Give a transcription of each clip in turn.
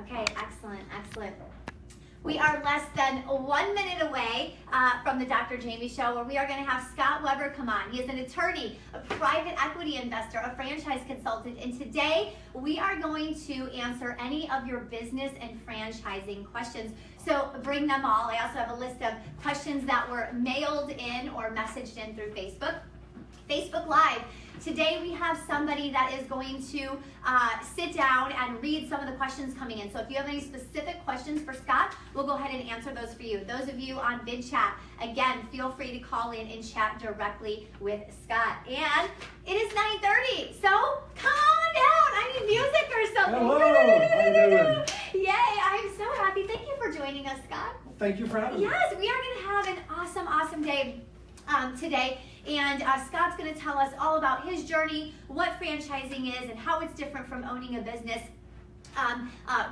Okay, excellent, excellent. We are less than 1 minute away from the Dr. Jaime Show, where we are going to have Scott Weber come on. He is an attorney, a private equity investor, a franchise consultant, and today we are going to answer any of your business and franchising questions. So bring them all. I also have a list of questions that were mailed in or messaged in through Facebook. Facebook Live. Today we have somebody that is going to sit down and read some of the questions coming in. So if you have any specific questions for Scott, we'll go ahead and answer those for you. Those of you on Vid Chat, again, feel free to call in and chat directly with Scott. And it is 9:30, so come on down. I need music or something. Hello, how you doing? Yay, I'm so happy. Thank you for joining us, Scott. Thank you for having me. Yes, we are going to have an awesome day today. And Scott's going to tell us all about his journey, what franchising is, and how it's different from owning a business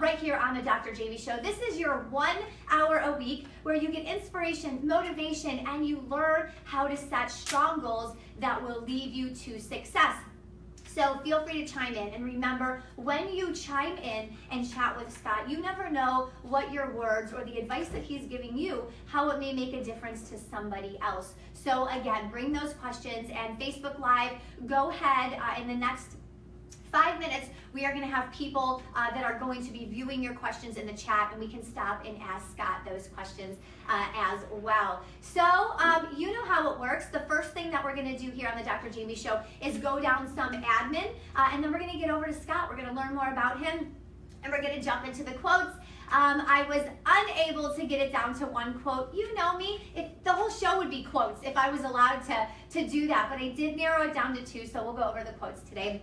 right here on the Dr. Jaime Show. This is your 1 hour a week where you get inspiration, motivation, and you learn how to set strong goals that will lead you to success. So feel free to chime in. And remember, when you chime in and chat with Scott, you never know what your words or the advice that he's giving you, how it may make a difference to somebody else. So again, bring those questions, and Facebook Live, go ahead in the next 5 minutes, we are going to have people that are going to be viewing your questions in the chat, and we can stop and ask Scott those questions as well. So you know how it works. The first thing that we're going to do here on the Dr. Jaime Show is go down some admin, and then we're going to get over to Scott. We're going to learn more about him, and we're going to jump into the quotes. I was unable to get it down to one quote. You know me, the whole show would be quotes if I was allowed to do that, but I did narrow it down to 2, so we'll go over the quotes today.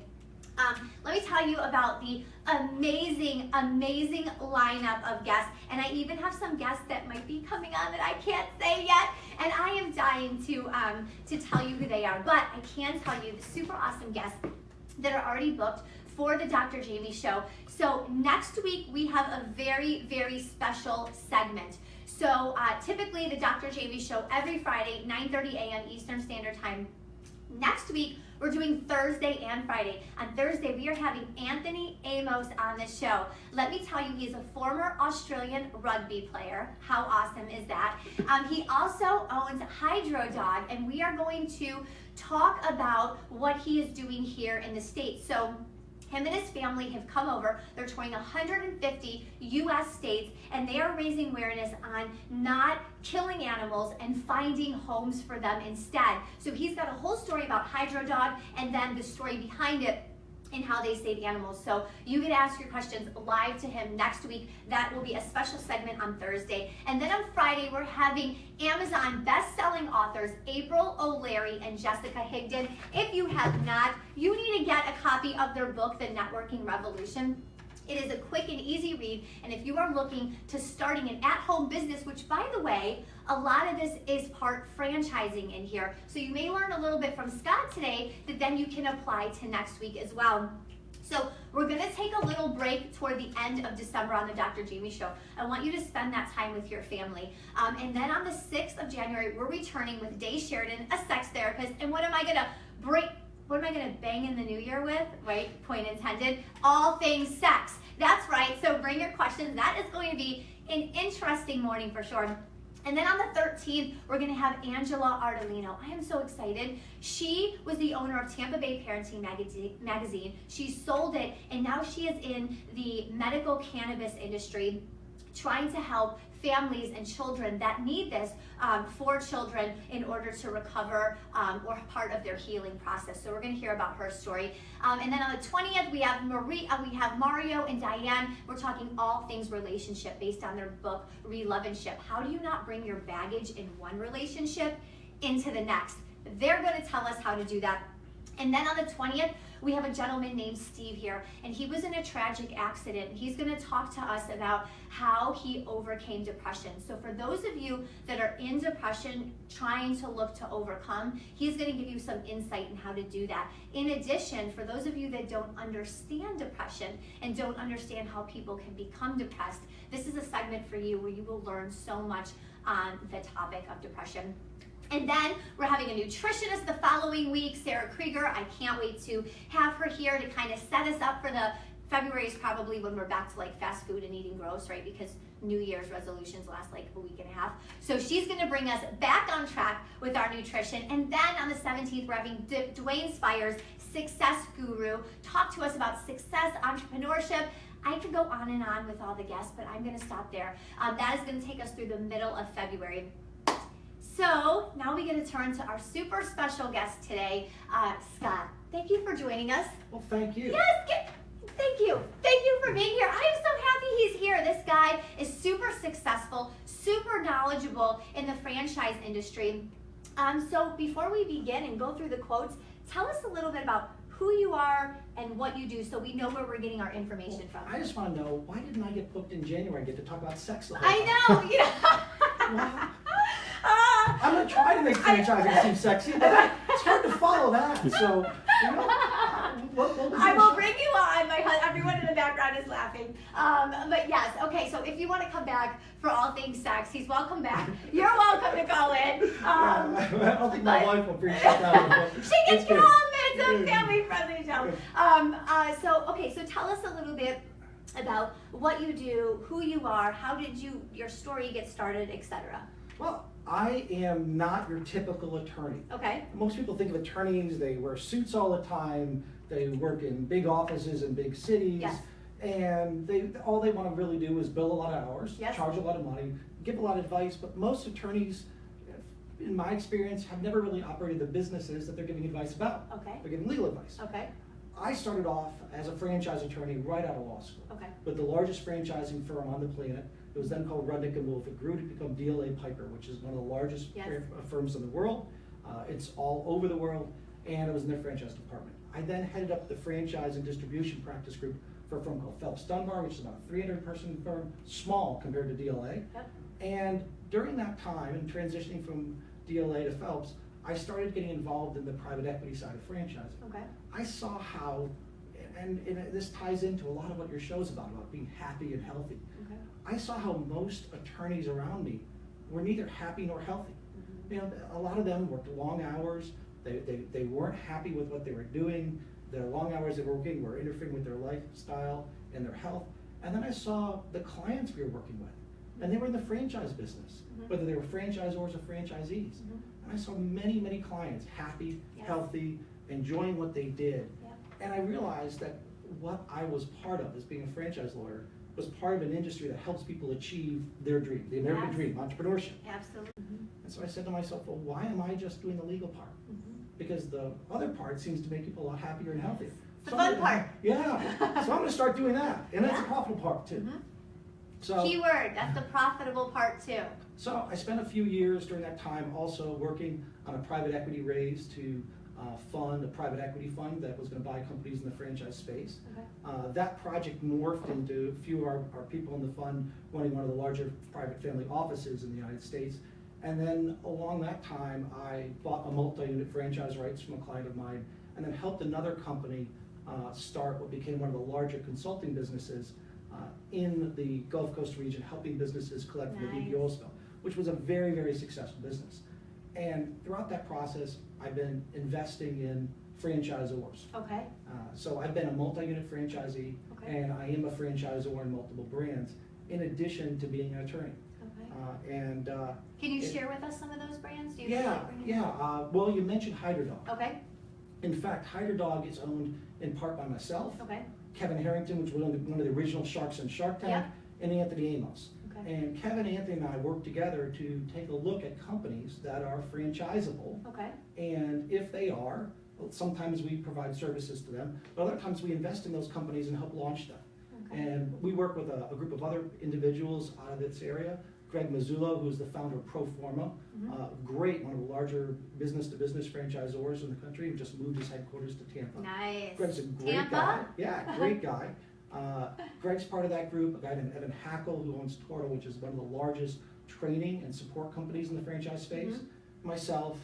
Let me tell you about the amazing lineup of guests, and I even have some guests that might be coming on that I can't say yet, and I am dying to tell you who they are, but I can tell you the super awesome guests that are already booked for the Dr. Jaime Show. So next week we have a very special segment. So typically the Dr. Jaime Show every Friday, 9:30 a.m. Eastern Standard Time. Next week, we're doing Thursday and Friday. On Thursday, we are having Anthony Amos on the show. Let me tell you, he's a former Australian rugby player. How awesome is that? He also owns Hydro Dog, and we are going to talk about what he is doing here in the States. So him and his family have come over. They're touring 150 U.S. states, and they are raising awareness on not killing animals and finding homes for them instead. So he's got a whole story about Hydro Dog and then the story behind it and how they save animals. So you get to ask your questions live to him next week. That will be a special segment on Thursday. And then on Friday, we're having Amazon best-selling authors April O'Leary and Jessica Higdon. If you have not, you need to get a copy of their book, The Networking Revolution. It is a quick and easy read, and if you are looking to starting an at-home business, which by the way, a lot of this is part franchising in here, so you may learn a little bit from Scott today that then you can apply to next week as well. So we're going to take a little break toward the end of December on the Dr. Jaime Show. I want you to spend that time with your family. And then on the 6th of January, we're returning with Day Sheridan, a sex therapist, and what am I going to bang in the new year with, right? Point intended. All things sex. That's right. So bring your questions. That is going to be an interesting morning for sure. And then on the 13th, we're going to have Angela Ardolino. I am so excited. She was the owner of Tampa Bay Parenting Magazine. She sold it, and now she is in the medical cannabis industry, trying to help families and children that need this for children in order to recover or part of their healing process. So we're going to hear about her story. And then on the 20th, we have Mario and Diane. We're talking all things relationship based on their book, Re-Love and Ship. How do you not bring your baggage in one relationship into the next? They're going to tell us how to do that. And then on the 20th, we have a gentleman named Steve here, and he was in a tragic accident. He's going to talk to us about how he overcame depression. So for those of you that are in depression, trying to look to overcome, he's going to give you some insight in how to do that. In addition, for those of you that don't understand depression and don't understand how people can become depressed, this is a segment for you where you will learn so much on the topic of depression. And then we're having a nutritionist the following week, Sarah Krieger. I can't wait to have her here to kind of set us up for February is probably when we're back to like fast food and eating gross, right? Because New Year's resolutions last like a week and a half. So she's gonna bring us back on track with our nutrition. And then on the 17th, we're having Dwayne Spires, success guru, talk to us about success, entrepreneurship. I could go on and on with all the guests, but I'm gonna stop there. That is gonna take us through the middle of February. So now we get to turn to our super special guest today, Scott. Thank you for joining us. Well, thank you. Yes, thank you. Thank you for being here. I am so happy he's here. This guy is super successful, super knowledgeable in the franchise industry. So before we begin and go through the quotes, tell us a little bit about who you are and what you do so we know where we're getting our information from. I just want to know, why didn't I get booked in January and get to talk about sex the whole I time? know. You know. Wow. I'm going to try to make franchising seem sexy, but it's hard to follow that. So, you know, I will bring you on. Everyone in the background is laughing. But yes, okay, so if you want to come back for all things sex, he's welcome back. You're welcome to call in. I don't think my wife will appreciate that. She can come. It's a family-friendly show. So tell us a little bit about what you do, who you are, how did your story get started, etc. Well, I am not your typical attorney. Okay. Most people think of attorneys, they wear suits all the time, they work in big offices in big cities, Yes. and all they want to really do is bill a lot of hours, Yes. charge a lot of money, give a lot of advice, but most attorneys, in my experience, have never really operated the businesses that they're giving advice about. Okay. They're giving legal advice. Okay. I started off as a franchise attorney right out of law school. Okay. With the largest franchising firm on the planet. It was then called Rudnick & Wolf. It grew to become DLA Piper, which is one of the largest Yes. firms in the world. It's all over the world, and it was in their franchise department. I then headed up the franchise and distribution practice group for a firm called Phelps Dunbar, which is about a 300-person firm, small compared to DLA. Yep. And during that time, and transitioning from DLA to Phelps, I started getting involved in the private equity side of franchising. Okay. I saw how, and this ties into a lot of what your show's about being happy and healthy. Okay. I saw how most attorneys around me were neither happy nor healthy. Mm-hmm. You know, a lot of them worked long hours. They weren't happy with what they were doing. The long hours they were working were interfering with their lifestyle and their health. And then I saw the clients we were working with, and they were in the franchise business, Mm-hmm. whether they were franchisors or franchisees. Mm-hmm. And I saw many, many clients happy, Yes. healthy, enjoying what they did. Yep. And I realized that what I was part of as being a franchise lawyer was part of an industry that helps people achieve their dream, the American Yes. dream, entrepreneurship. Absolutely. Mm-hmm. And so I said to myself, well, why am I just doing the legal part? Mm-hmm. Because the other part seems to make people a lot happier and healthier. The So fun I'm part. Yeah. So I'm going to start doing that. And that's a Yeah. profitable part too. Mm-hmm. So, Keyword, that's the profitable part too. so I spent a few years during that time also working on a private equity raise to fund a private equity fund that was going to buy companies in the franchise space. Okay. That project morphed into a few of our people in the fund running one of the larger private family offices in the United States. And then along that time, I bought a multi-unit franchise rights from a client of mine, and then helped another company start what became one of the larger consulting businesses in the Gulf Coast region, helping businesses collect from the Nice. BP oil spill, which was a very, very successful business. And throughout that process, I've been investing in franchisors. Okay. So I've been a multi-unit franchisee, Okay. and I am a franchisor in multiple brands, in addition to being an attorney. Okay. Can you it- share with us some of those brands? Do you feel Yeah, like bringing yeah. Well, you mentioned Hyder Dog. them? Okay. In fact, Hyder Dog is owned in part by myself, Okay. Kevin Harrington, which was one of the original sharks in Shark Tank, and Anthony Amos. Okay. And Kevin, Anthony, and I worked together to take a look at companies that are franchisable. Okay. And if they are, well, sometimes we provide services to them, but other times we invest in those companies and help launch them. Okay. And we work with a group of other individuals out of this area. Greg Mazzullo, who's the founder of Proforma, great, one of the larger business-to-business franchisors in the country, who just moved his headquarters to Tampa. Nice. Greg's a great Tampa? guy. Yeah, great guy. Greg's part of that group, a guy named Evan Hackle, who owns Toro, which is one of the largest training and support companies in the franchise space. Myself,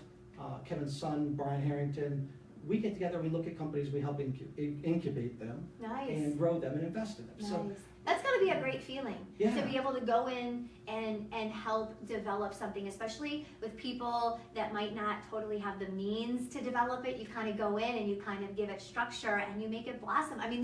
Kevin's son, Brian Harrington, we get together, we look at companies, we help incubate them Nice. and grow them and invest in them. Nice. So, That's got to be a great feeling Yeah. to be able to go in and help develop something, especially with people that might not totally have the means to develop it. You kind of go in and you kind of give it structure and you make it blossom. I mean,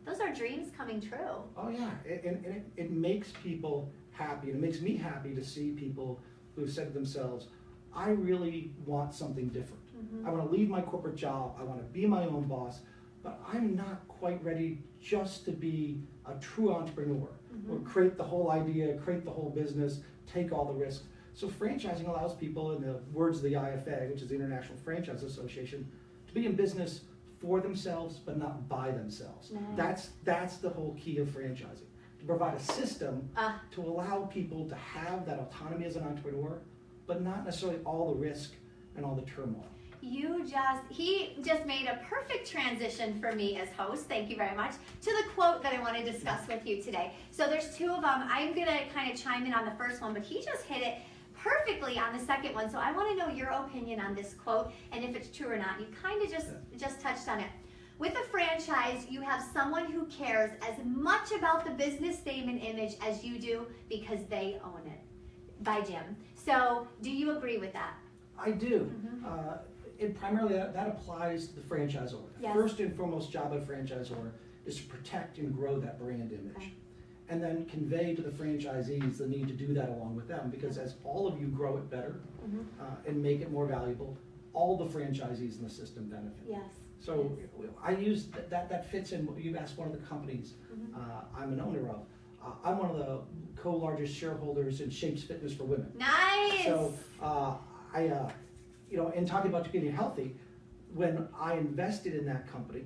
Those are dreams coming true. Oh yeah, and it makes people happy, and it makes me happy to see people who've said to themselves, I really want something different. I want to leave my corporate job, I want to be my own boss, but I'm not quite ready just to be a true entrepreneur, or create the whole idea, create the whole business, take all the risks. So franchising allows people, in the words of the IFA, which is the International Franchise Association, to be in business for themselves, but not by themselves. Nice. That's the whole key of franchising, to provide a system to allow people to have that autonomy as an entrepreneur, but not necessarily all the risk and all the turmoil. He just made a perfect transition for me as host, thank you very much, to the quote that I want to discuss with you today. So there's two of them. I'm going to kind of chime in on the first one, but he just hit it perfectly on the second one. So I want to know your opinion on this quote and if it's true or not. You kind of just touched on it. With a franchise, you have someone who cares as much about the business name and image as you do because they own it. By Jim. So do you agree with that? I do. It primarily, that applies to the franchisor. The first and foremost job of a franchisor is to protect and grow that brand image. And then convey to the franchisees the need to do that along with them, because as all of you grow it better and make it more valuable, all the franchisees in the system benefit. Yes. So I use that fits in. You asked one of the companies I'm an owner of. I'm one of the co-largest shareholders in Shapes Fitness for Women. Nice. So in talking about getting healthy, when I invested in that company,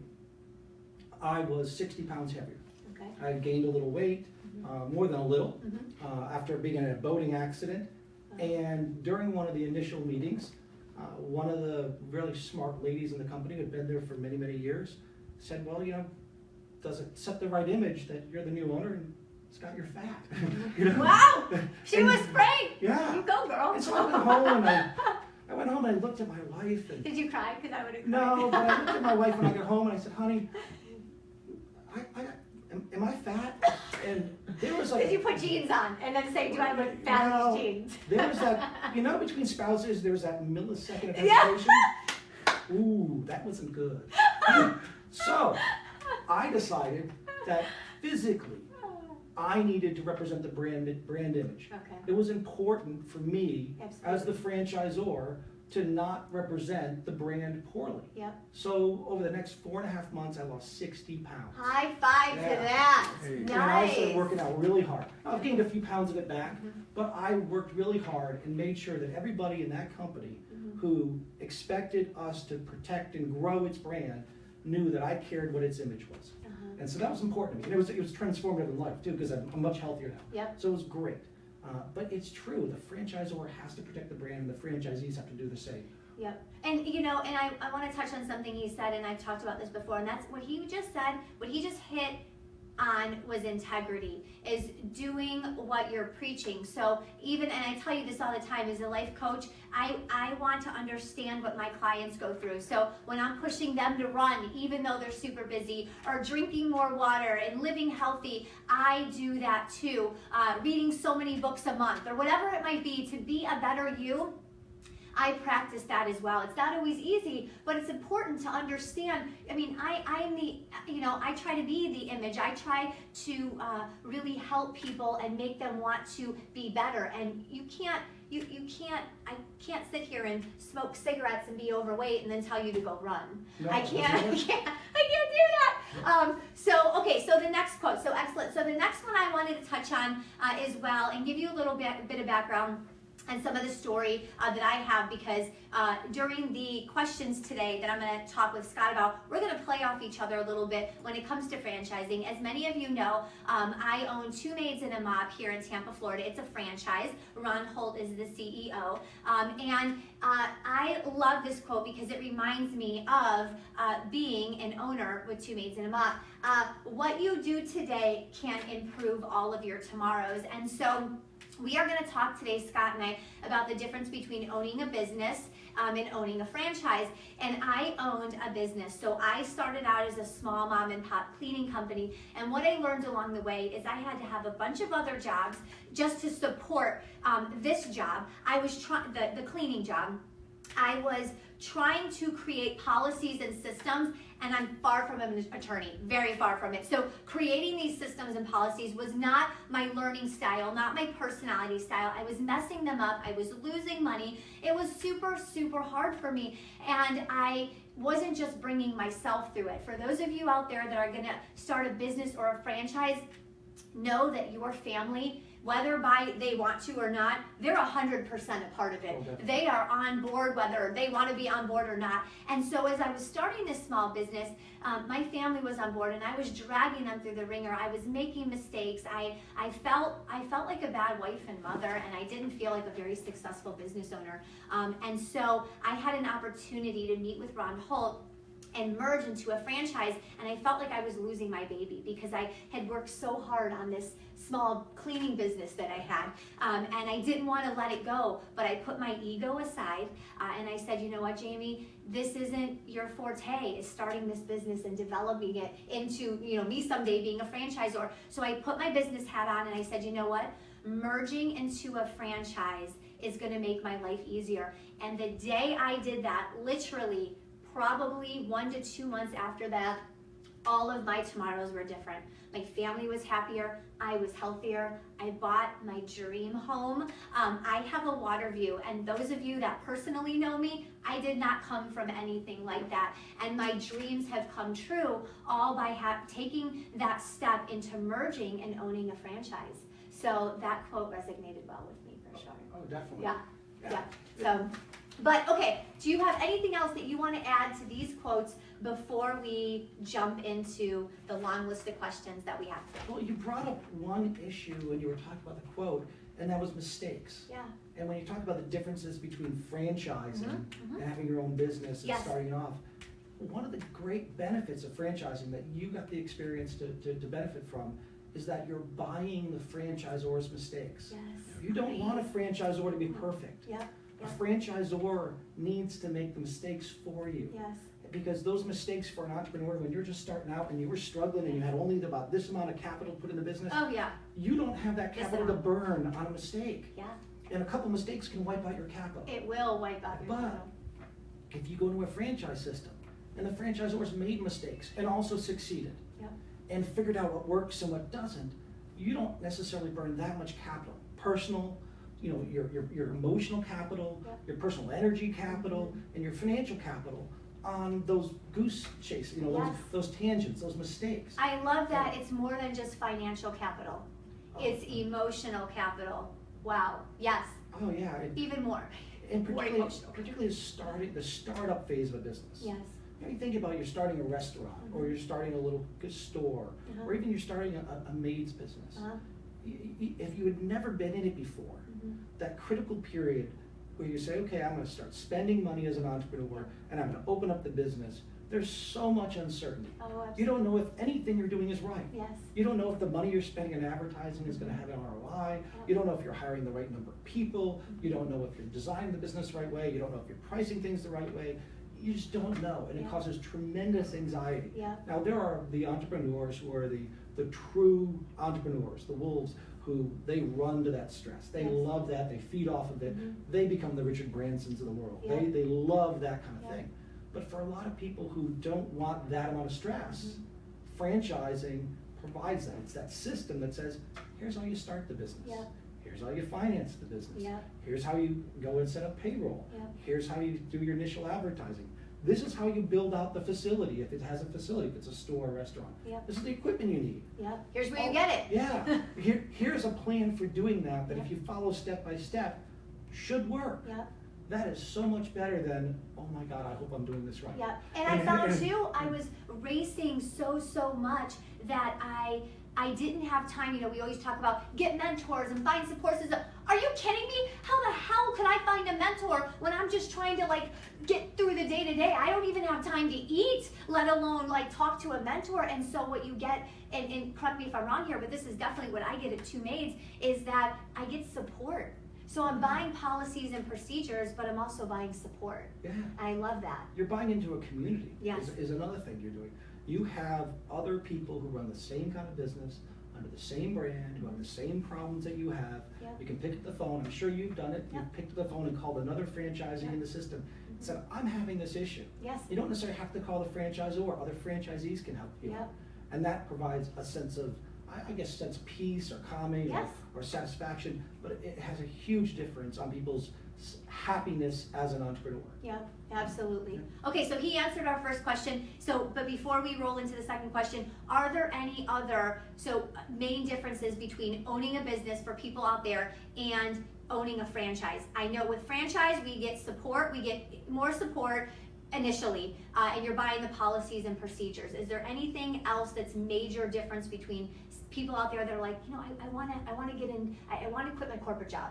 I was 60 pounds heavier. Okay. I had gained a little weight, more than a little, after being in a boating accident. And during one of the initial meetings, one of the really smart ladies in the company who had been there for many, many years said, well, does it set the right image that you're the new owner and Scott, you're fat? Wow! She was great! Yeah. You go, girl. And so I went home and I went home and I looked at my wife. And, did you cry? Because I would have cried. No, but I looked at my wife when I got home and I said, honey, am I fat? And there was like... Did you put jeans on and then say, do I look fat in jeans? There was that, between spouses, there was that millisecond of hesitation. Ooh, that wasn't good. So, I decided that physically, I needed to represent the brand image. Okay. It was important for me as the franchisor to not represent the brand poorly. Yep. So over the next 4.5 months, I lost 60 pounds. High five to that. Hey. Nice. And I started working out really hard. I've gained a few pounds of it back, but I worked really hard and made sure that everybody in that company who expected us to protect and grow its brand knew that I cared what its image was. And so that was important to me. And it was transformative in life too, because I'm much healthier now. Yep. So it was great. But it's true, the franchisor has to protect the brand and the franchisees have to do the same. Yep. And I want to touch on something he said, and I've talked about this before, and that's what he just said, what he just hit on was integrity, is doing what you're preaching. So and I tell you this all the time, as a life coach, I want to understand what my clients go through. So when I'm pushing them to run, even though they're super busy, or drinking more water and living healthy, I do that too. Reading so many books a month, or whatever it might be, to be a better you, I practice that as well. It's not always easy, but it's important to understand. I mean, I try to be the image. I try to really help people and make them want to be better. And I can't sit here and smoke cigarettes and be overweight and then tell you to go run. No, I can't do that. So the next quote, so excellent. So the next one I wanted to touch on as well and give you a little bit of background and some of the story that I have, because during the questions today that I'm going to talk with Scott about, we're going to play off each other a little bit when it comes to franchising. As many of you know, I own 2 Maids and a Mop here in Tampa, Florida. It's a franchise. Ron Holt is the CEO. And I love this quote because it reminds me of being an owner with 2 Maids and a Mop. What you do today can improve all of your tomorrows. And so we are going to talk today, Scott and I, about the difference between owning a business and owning a franchise. And I owned a business. So I started out as a small mom and pop cleaning company. And what I learned along the way is I had to have a bunch of other jobs just to support this job. I was the cleaning job. I was trying to create policies and systems, and I'm far from an attorney, very far from it. So creating these systems and policies was not my learning style, not my personality style. I was messing them up. I was losing money. It was super, super hard for me. And I wasn't just bringing myself through it. For those of you out there that are gonna start a business or a franchise, know that your family, whether they want to or not, they're 100% a part of it. Okay. They are on board whether they want to be on board or not. And so as I was starting this small business, my family was on board, and I was dragging them through the ringer. I was making mistakes. I felt like a bad wife and mother, and I didn't feel like a very successful business owner. And so I had an opportunity to meet with Ron Holt and merge into a franchise, and I felt like I was losing my baby because I had worked so hard on this small cleaning business that I had, and I didn't want to let it go, but I put my ego aside, and I said, you know what, Jamie, this isn't your forte, is starting this business and developing it into, you know, me someday being a franchisor. So I put my business hat on, and I said, you know what, merging into a franchise is going to make my life easier. And the day I did that, literally probably 1 to 2 months after that, all of my tomorrows were different. My family was happier. I was healthier. I bought my dream home. I have a water view, and those of you that personally know me, I did not come from anything like that. And my dreams have come true all by taking that step into merging and owning a franchise. So that quote resonated well with me for sure. Oh, definitely. Yeah. So, but okay, do you have anything else that you want to add to these quotes before we jump into the long list of questions that we have? Well, you brought up one issue when you were talking about the quote, and that was mistakes. Yeah. And when you talk about the differences between franchising and having your own business and starting off, one of the great benefits of franchising that you got the experience to benefit from is that you're buying the franchisor's mistakes. Yes. You don't want a franchisor to be perfect. Yeah. A franchisor needs to make the mistakes for you. Yes. Because those mistakes for an entrepreneur, when you're just starting out and you were struggling and you had only about this amount of capital put in the business, Oh yeah. you don't have that capital to burn on a mistake. Yeah. And a couple mistakes can wipe out your capital. It will wipe out your capital. If you go to a franchise system and the franchisors made mistakes and also succeeded and figured out what works and what doesn't, you don't necessarily burn that much capital. Personal, you know, your emotional capital, your personal energy capital, and your financial capital on those goose chases, you know, those tangents, those mistakes. I love that it's more than just financial capital. It's emotional capital. Wow. Yes. Oh yeah. Even more. And particularly the startup phase of a business. Yes. You know, you think about you're starting a restaurant, or you're starting a little store, or even you're starting a maid's business. If you had never been in it before, that critical period where you say, okay, I'm going to start spending money as an entrepreneur, and I'm going to open up the business, there's so much uncertainty. Oh, absolutely. You don't know if anything you're doing is right. Yes. You don't know if the money you're spending in advertising is going to have an ROI. You don't know if you're hiring the right number of people. You don't know if you're designing the business the right way. You don't know if you're pricing things the right way. You just don't know, and it causes tremendous anxiety. Now, there are the entrepreneurs who are the true entrepreneurs, the wolves, who they run to that stress. They love that. They feed off of it. They become the Richard Bransons of the world. They love that kind of thing. But for a lot of people who don't want that amount of stress, franchising provides that. It's that system that says, here's how you start the business. Here's how you finance the business. Here's how you go and set up payroll. Here's how you do your initial advertising. This is how you build out the facility, if it has a facility, if it's a store or restaurant. Yep. This is the equipment you need. Yep. Here's where you get it. Yeah. Here's a plan for doing that if you follow step by step, should work. Yep. That is so much better than, oh my God, I hope I'm doing this right. Yeah, and I found too, I was racing so much that I didn't have time. You know, we always talk about get mentors and find support systems. Are you kidding me? How the hell can I find a mentor when I'm just trying to like get through the day to day? I don't even have time to eat, let alone like talk to a mentor. And so what you get, and correct me if I'm wrong here, but this is definitely what I get at Two Maids, is that I get support. So I'm buying policies and procedures, but I'm also buying support. Yeah. I love that. You're buying into a community. Yes. Is another thing you're doing. You have other people who run the same kind of business, under the same brand, who have the same problems that you have. You can pick up the phone. I'm sure you've done it. You've picked up the phone and called another franchisee in the system, said, I'm having this issue. Yes. You don't necessarily have to call the franchisor. Other franchisees can help you. Yep. And that provides a sense of, I guess, sense of peace or calming Yes. or satisfaction, but it has a huge difference on people's happiness as an entrepreneur. Yep, absolutely. Okay, so he answered our first question. So, but before we roll into the second question, are there any other main differences between owning a business for people out there and owning a franchise? I know with franchise we get support, we get more support initially, and you're buying the policies and procedures. Is there anything else that's major difference between people out there that are like, I want to get in, I want to quit my corporate job.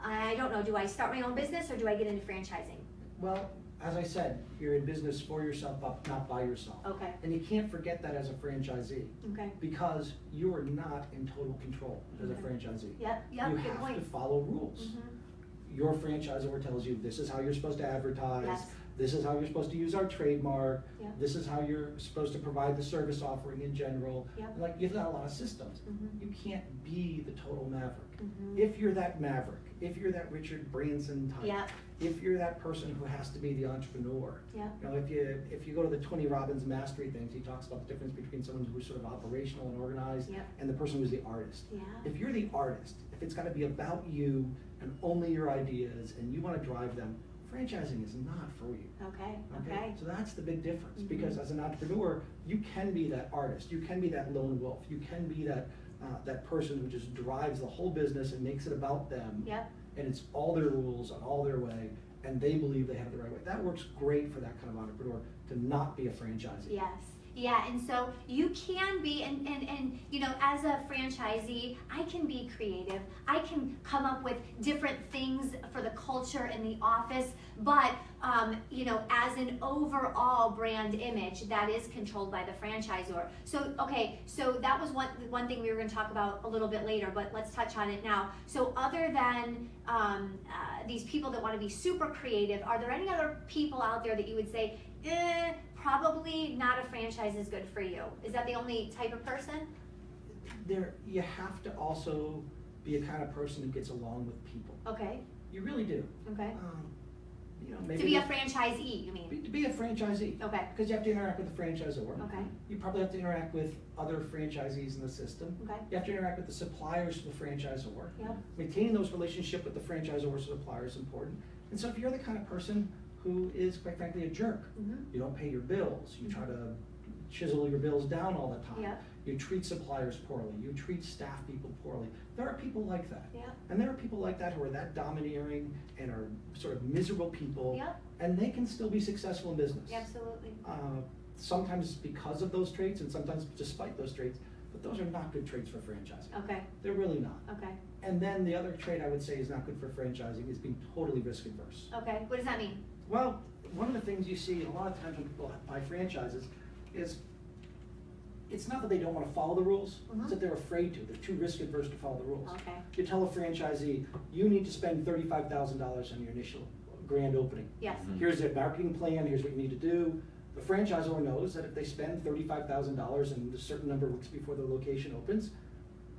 I don't know, do I start my own business or do I get into franchising? Well, as I said, you're in business for yourself, not by yourself. Okay. And you can't forget that as a franchisee. Okay. Because you are not in total control as a franchisee. Yep, You good have point. to follow rules. Your franchisor tells you this is how you're supposed to advertise. Yes. This is how you're supposed to use our trademark. Yep. This is how you're supposed to provide the service offering in general. Yep. Like, you've got a lot of systems. You can't be the total maverick. Mm-hmm. If you're that maverick, if you're that Richard Branson type, Yep. if you're that person who has to be the entrepreneur, Yep. if you go to the Tony Robbins mastery things, he talks about the difference between someone who's sort of operational and organized Yep. and the person who's the artist. Yeah. If you're the artist, if it's got to be about you and only your ideas and you want to drive them, franchising is not for you. Okay. So that's the big difference, because as an entrepreneur, you can be that artist, you can be that lone wolf, you can be that that person who just drives the whole business and makes it about them. Yep. And it's all their rules and all their way, and they believe they have the right way. That works great for that kind of entrepreneur, to not be a franchisee. Yes. Yeah, and so you can be, and as a franchisee, I can be creative. I can come up with different things for the culture in the office, but as an overall brand image, that is controlled by the franchisor. So, okay, so that was one thing we were going to talk about a little bit later, but let's touch on it now. So other than these people that want to be super creative, are there any other people out there that you would say, probably not a franchise is good for you? Is that the only type of person? You have to also be a kind of person who gets along with people. Okay. You really do. Okay. Maybe to be a franchisee, you mean? To be a franchisee. Okay. Because you have to interact with the franchisor. Okay. You probably have to interact with other franchisees in the system. Okay. You have to interact with the suppliers to the franchisor. Yep. Maintaining those relationships with the franchisor or supplier is important. And so if you're the kind of person who is, quite frankly, a jerk, you don't pay your bills, you try to chisel your bills down all the time, Yep. you treat suppliers poorly, you treat staff people poorly. There are people like that. Yep. And there are people like that who are that domineering and are sort of miserable people, Yep. and they can still be successful in business. Absolutely. Sometimes it's because of those traits and sometimes despite those traits, but those are not good traits for franchising. Okay. They're really not. Okay. And then the other trait I would say is not good for franchising is being totally risk adverse. Okay. What does that mean? Well, one of the things you see a lot of times when people buy franchises is it's not that they don't want to follow the rules, it's that they're afraid to. They're too risk adverse to follow the rules. Okay. You tell a franchisee, you need to spend $35,000 on your initial grand opening. Yes. Here's their marketing plan, here's what you need to do. The franchisor knows that if they spend $35,000 in a certain number of weeks before the location opens,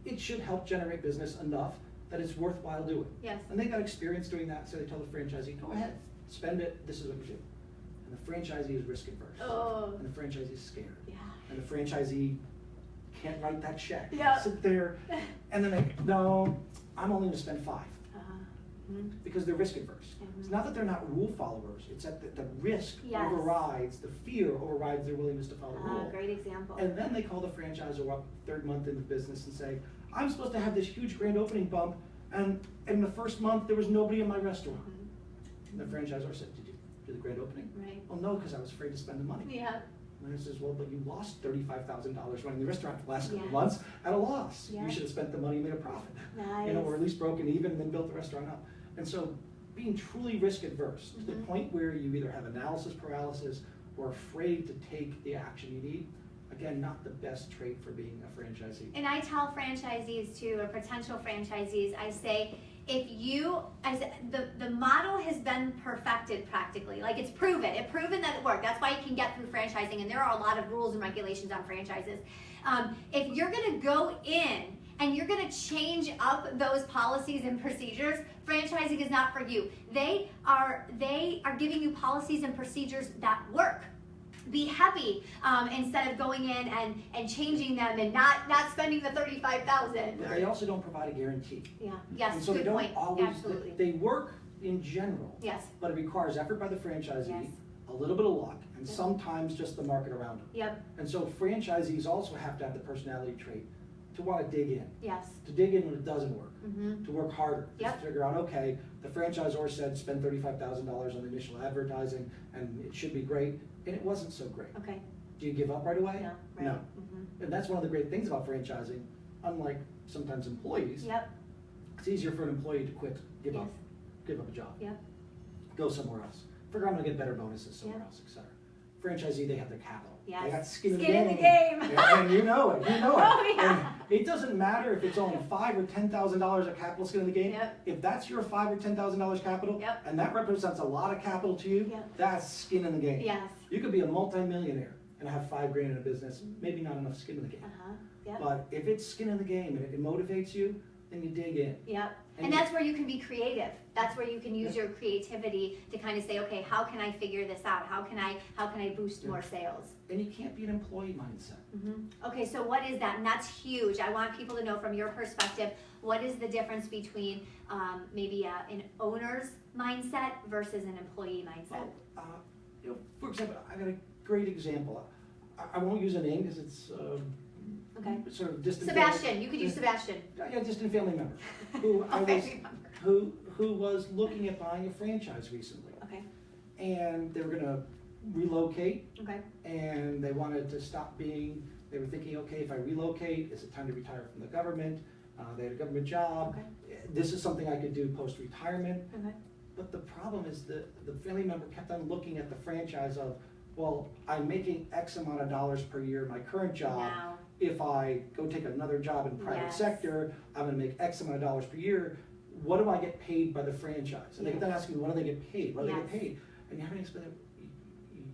it should help generate business enough that it's worthwhile doing. Yes. And they got experience doing that, so they tell the franchisee, go ahead, spend it, this is what you do. And the franchisee is risk adverse. Oh. And the franchisee is scared. Yeah. And the franchisee can't write that check. Yeah. Sit there, and then they, no, I'm only gonna spend $5. Because they're risk adverse. It's not that they're not rule followers, it's that the risk Yes. overrides, the fear overrides their willingness to follow the rule. Great example. And then they call the franchisor up third month into business and say, I'm supposed to have this huge grand opening bump, and in the first month there was nobody in my restaurant. And the franchisor said, did you do the grand opening? Right. Well, no, because I was afraid to spend the money. Yeah. And he says, well, but you lost $35,000 running the restaurant the last couple Yeah. months at a loss. Yeah. You should have spent the money and made a profit. Nice. Or at least broken even and then built the restaurant up. And so being truly risk adverse to the point where you either have analysis paralysis or afraid to take the action you need, again, not the best trait for being a franchisee. And I tell franchisees too, or potential franchisees, I say, if you, as the model has been perfected practically, like it's proven that it worked. That's why you can get through franchising, and there are a lot of rules and regulations on franchises. If you're gonna go in and you're going to change up those policies and procedures, franchising is not for you. They are giving you policies and procedures that work. Be happy instead of going in and changing them and not spending the $35,000. They also don't provide a guarantee. Yeah. Yes. And so good they don't point. always. Absolutely. They work in general. Yes. But it requires effort by the franchisee, Yes. a little bit of luck, and sometimes just the market around them. Yep. And so franchisees also have to have the personality trait to want to dig in. Yes. To dig in when it doesn't work. Mm-hmm. To work harder. Yep. Just to figure out, okay, the franchisor said spend $35,000 on the initial advertising and it should be great, and it wasn't so great. Okay. Do you give up right away? No. Right. No. Mm-hmm. And that's one of the great things about franchising, unlike sometimes employees. Yep. It's easier for an employee to quit, give Yes. up a job. Yep. Go somewhere else. Figure I'm gonna get better bonuses somewhere Yep. else, etc. Franchisee, they have their capital. Yes. They got skin in the Skin game. in the game. Yeah, and you know it. You know it. Oh, yeah. And it doesn't matter if it's only $5,000 or $10,000 of capital skin in the game. Yep. If that's your $5,000 or $10,000 capital, Yep. and that represents a lot of capital to you, Yep. that's skin in the game. Yes. You could be a multi-millionaire and have $5,000 in a business, maybe not enough skin in the game. Uh-huh. Yep. But if it's skin in the game and it motivates you, then you dig in. Yep. And And that's where you can be creative. That's where you can use Yeah. your creativity to kind of say, okay, how can I figure this out? How can I boost Yeah. more sales? And you can't be an employee mindset. Mm-hmm. Okay, so what is that? And that's huge. I want people to know from your perspective, what is the difference between maybe an owner's mindset versus an employee mindset? Well, for example, I got a great example. I won't use a name because it's Okay. sort of distant. Sebastian, you could use Sebastian. Yeah, distant family member who Okay. who was looking at buying a franchise recently, Okay. and they were going to relocate, Okay. and they wanted to stop being. They were thinking, okay, if I relocate, is it time to retire from the government? They had a government job. Okay. This is something I could do post-retirement. Okay. But the problem is the family member kept on looking at the franchise of, well, I'm making X amount of dollars per year in my current job. Now. If I go take another job in private Yes. sector, I'm gonna make X amount of dollars per year. What do I get paid by the franchise? And they kept on asking, what do they get paid? What do they get Yes. paid? And you have to explain that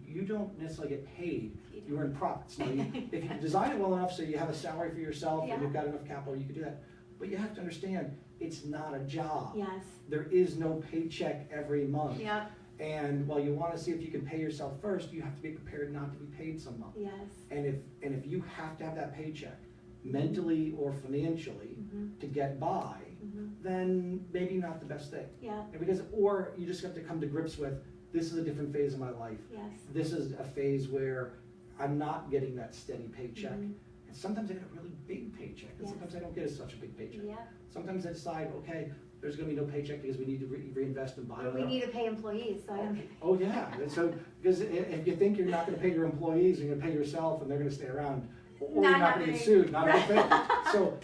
you don't necessarily get paid. You earn profits. Now, if you design it well enough so you have a salary for yourself Yeah. and you've got enough capital, you can do that. But you have to understand, it's not a job. Yes. There is no paycheck every month. Yep. And while you want to see if you can pay yourself first, you have to be prepared not to be paid some month. Yes. And if you have to have that paycheck, mentally or financially, Mm-hmm. to get by, Mm-hmm. then maybe not the best thing. Yeah. And because, or you just have to come to grips with, this is a different phase of my life. Yes. This is a phase where I'm not getting that steady paycheck. Mhm. And sometimes I get a really big paycheck, and Yes. sometimes I don't get such a big paycheck. Yeah. Sometimes I decide, okay, there's gonna be no paycheck because we need to reinvest and buy Or we another. need to pay employees, so I don't. Oh, yeah, and so, because if you think you're not gonna pay your employees, you're gonna pay yourself and they're gonna stay around, or you're not gonna get sued, not gonna pay. So,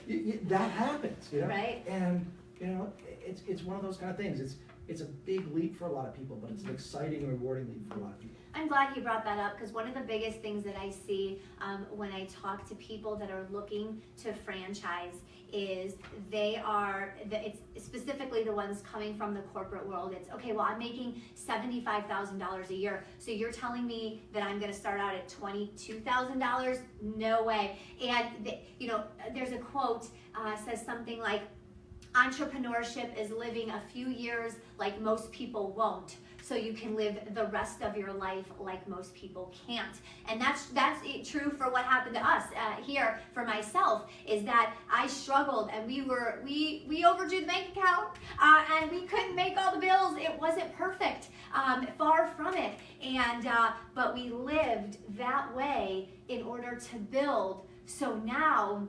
that happens, you know? Right. And, you know, it's one of those kind of things, it's a big leap for a lot of people, but it's an exciting and rewarding leap for a lot of people. I'm glad you brought that up because one of the biggest things that I see when I talk to people that are looking to franchise is it's specifically the ones coming from the corporate world. It's, okay, well, I'm making $75,000 a year. So you're telling me that I'm going to start out at $22,000? No way. And, there's a quote says something like, entrepreneurship is living a few years like most people won't, so you can live the rest of your life like most people can't. And that's true for what happened to us here. For myself, is that I struggled, and we overdrew the bank account, and we couldn't make all the bills. It wasn't perfect, far from it. And but we lived that way in order to build. So now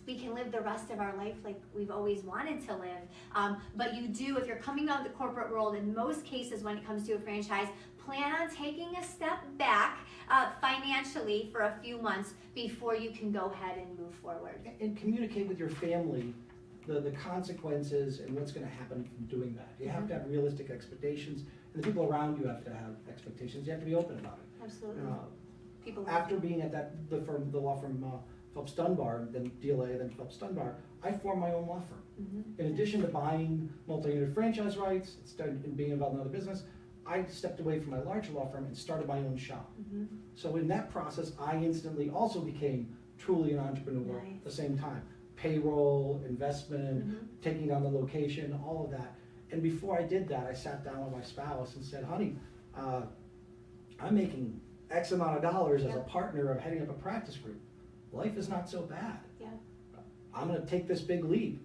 we can live the rest of our life like we've always wanted to live. But you do, if you're coming out of the corporate world, in most cases when it comes to a franchise, plan on taking a step back financially for a few months before you can go ahead and move forward. And communicate with your family the consequences and what's gonna happen from doing that. You have to have realistic expectations, and the people around you have to have expectations. You have to be open about it. Absolutely. People After being at the law firm Phelps Dunbar, then DLA, then Phelps Dunbar, I formed my own law firm. Mm-hmm. In addition to buying multi-unit franchise rights and being involved in other business, I stepped away from my larger law firm and started my own shop. Mm-hmm. So in that process, I instantly also became truly an entrepreneur Nice. at the same time. payroll, investment, taking down the location, all of that. And before I did that, I sat down with my spouse and said, honey, I'm making X amount of dollars as a partner of heading up a practice group. Life is not so bad. Yeah. I'm going to take this big leap.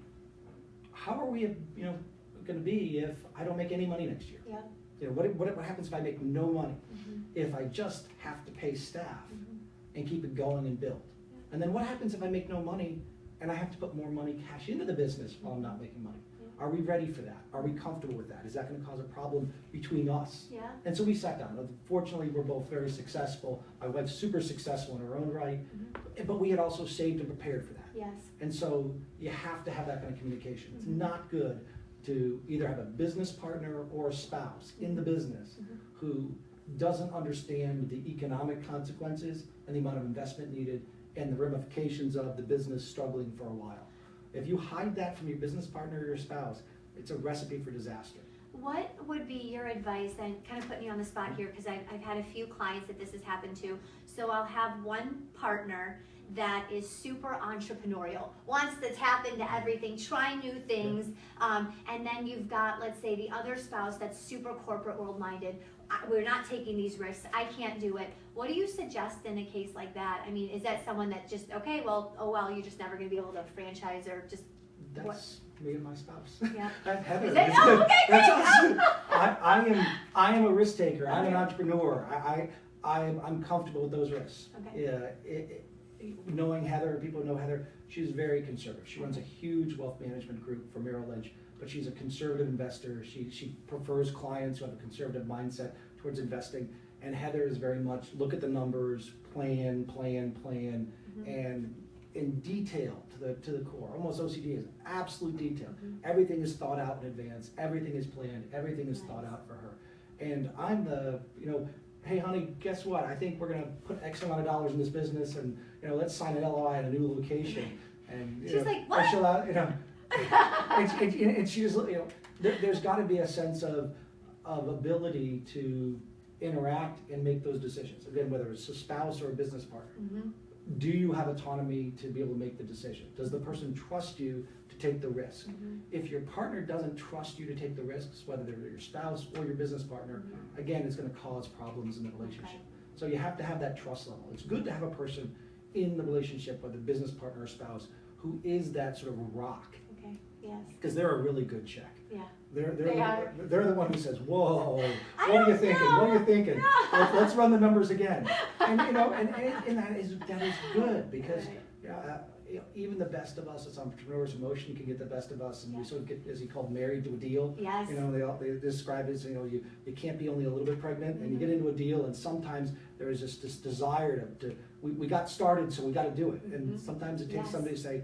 How are we, going to be if I don't make any money next year? Yeah. What happens if I make no money? If I just have to pay staff and keep it going and build? And then what happens if I make no money and I have to put more money cash into the business while I'm not making money? Are we ready for that? Are we comfortable with that? Is that going to cause a problem between us? Yeah. And so we sat down. Fortunately, we're both very successful. My wife's super successful in her own right, but we had also saved and prepared for that. Yes. And so you have to have that kind of communication. It's not good to either have a business partner or a spouse in the business who doesn't understand the economic consequences and the amount of investment needed and the ramifications of the business struggling for a while. If you hide that from your business partner or your spouse, it's a recipe for disaster. What would be your advice, and kind of putting you on the spot here, because I've had a few clients that this has happened to. So I'll have one partner that is super entrepreneurial, wants to tap into everything, try new things, and then you've got, let's say, the other spouse that's super corporate world-minded. We're not taking these risks. I can't do it. What do you suggest in a case like that? I mean, is that someone that just, okay, well, oh well, you're just never going to be able to franchise or just... That's me and my spouse. Yeah. Heather. Is that, oh, okay, That's great. us. I am a risk taker. I'm an entrepreneur. I'm comfortable with those risks. Okay. Yeah, knowing Heather, people who know Heather, she's very conservative. She runs a huge wealth management group for Merrill Lynch, but she's a conservative investor. She prefers clients who have a conservative mindset towards investing. And Heather is very much look at the numbers, plan, and in detail to the core. Almost OCD is absolute detail. Everything is thought out in advance. Everything is planned. Everything is thought out for her. And I'm the, hey honey, guess what? I think we're gonna put X amount of dollars in this business, and let's sign an LOI at a new location. And she's like, what? She'll, and she just, there's got to be a sense of ability to interact and make those decisions. Again, whether it's a spouse or a business partner. Do you have autonomy to be able to make the decision? Does the person trust you to take the risk? If your partner doesn't trust you to take the risks, whether they're your spouse or your business partner, again, it's going to cause problems in the relationship. So you have to have that trust level. It's good to have a person in the relationship, whether business partner or spouse, who is that sort of rock. Okay, yes. Because they're a really good check. Yeah. They're the one who says, whoa, what are you thinking? What are you thinking? Let's run the numbers again. And and that is good, because even the best of us as entrepreneurs, emotion can get the best of us, and we sort of get, as he called, married to a deal. Yes. They describe it as, you can't be only a little bit pregnant, and you get into a deal, and sometimes there is just this desire we got started, so we got to do it. And sometimes it takes somebody to say,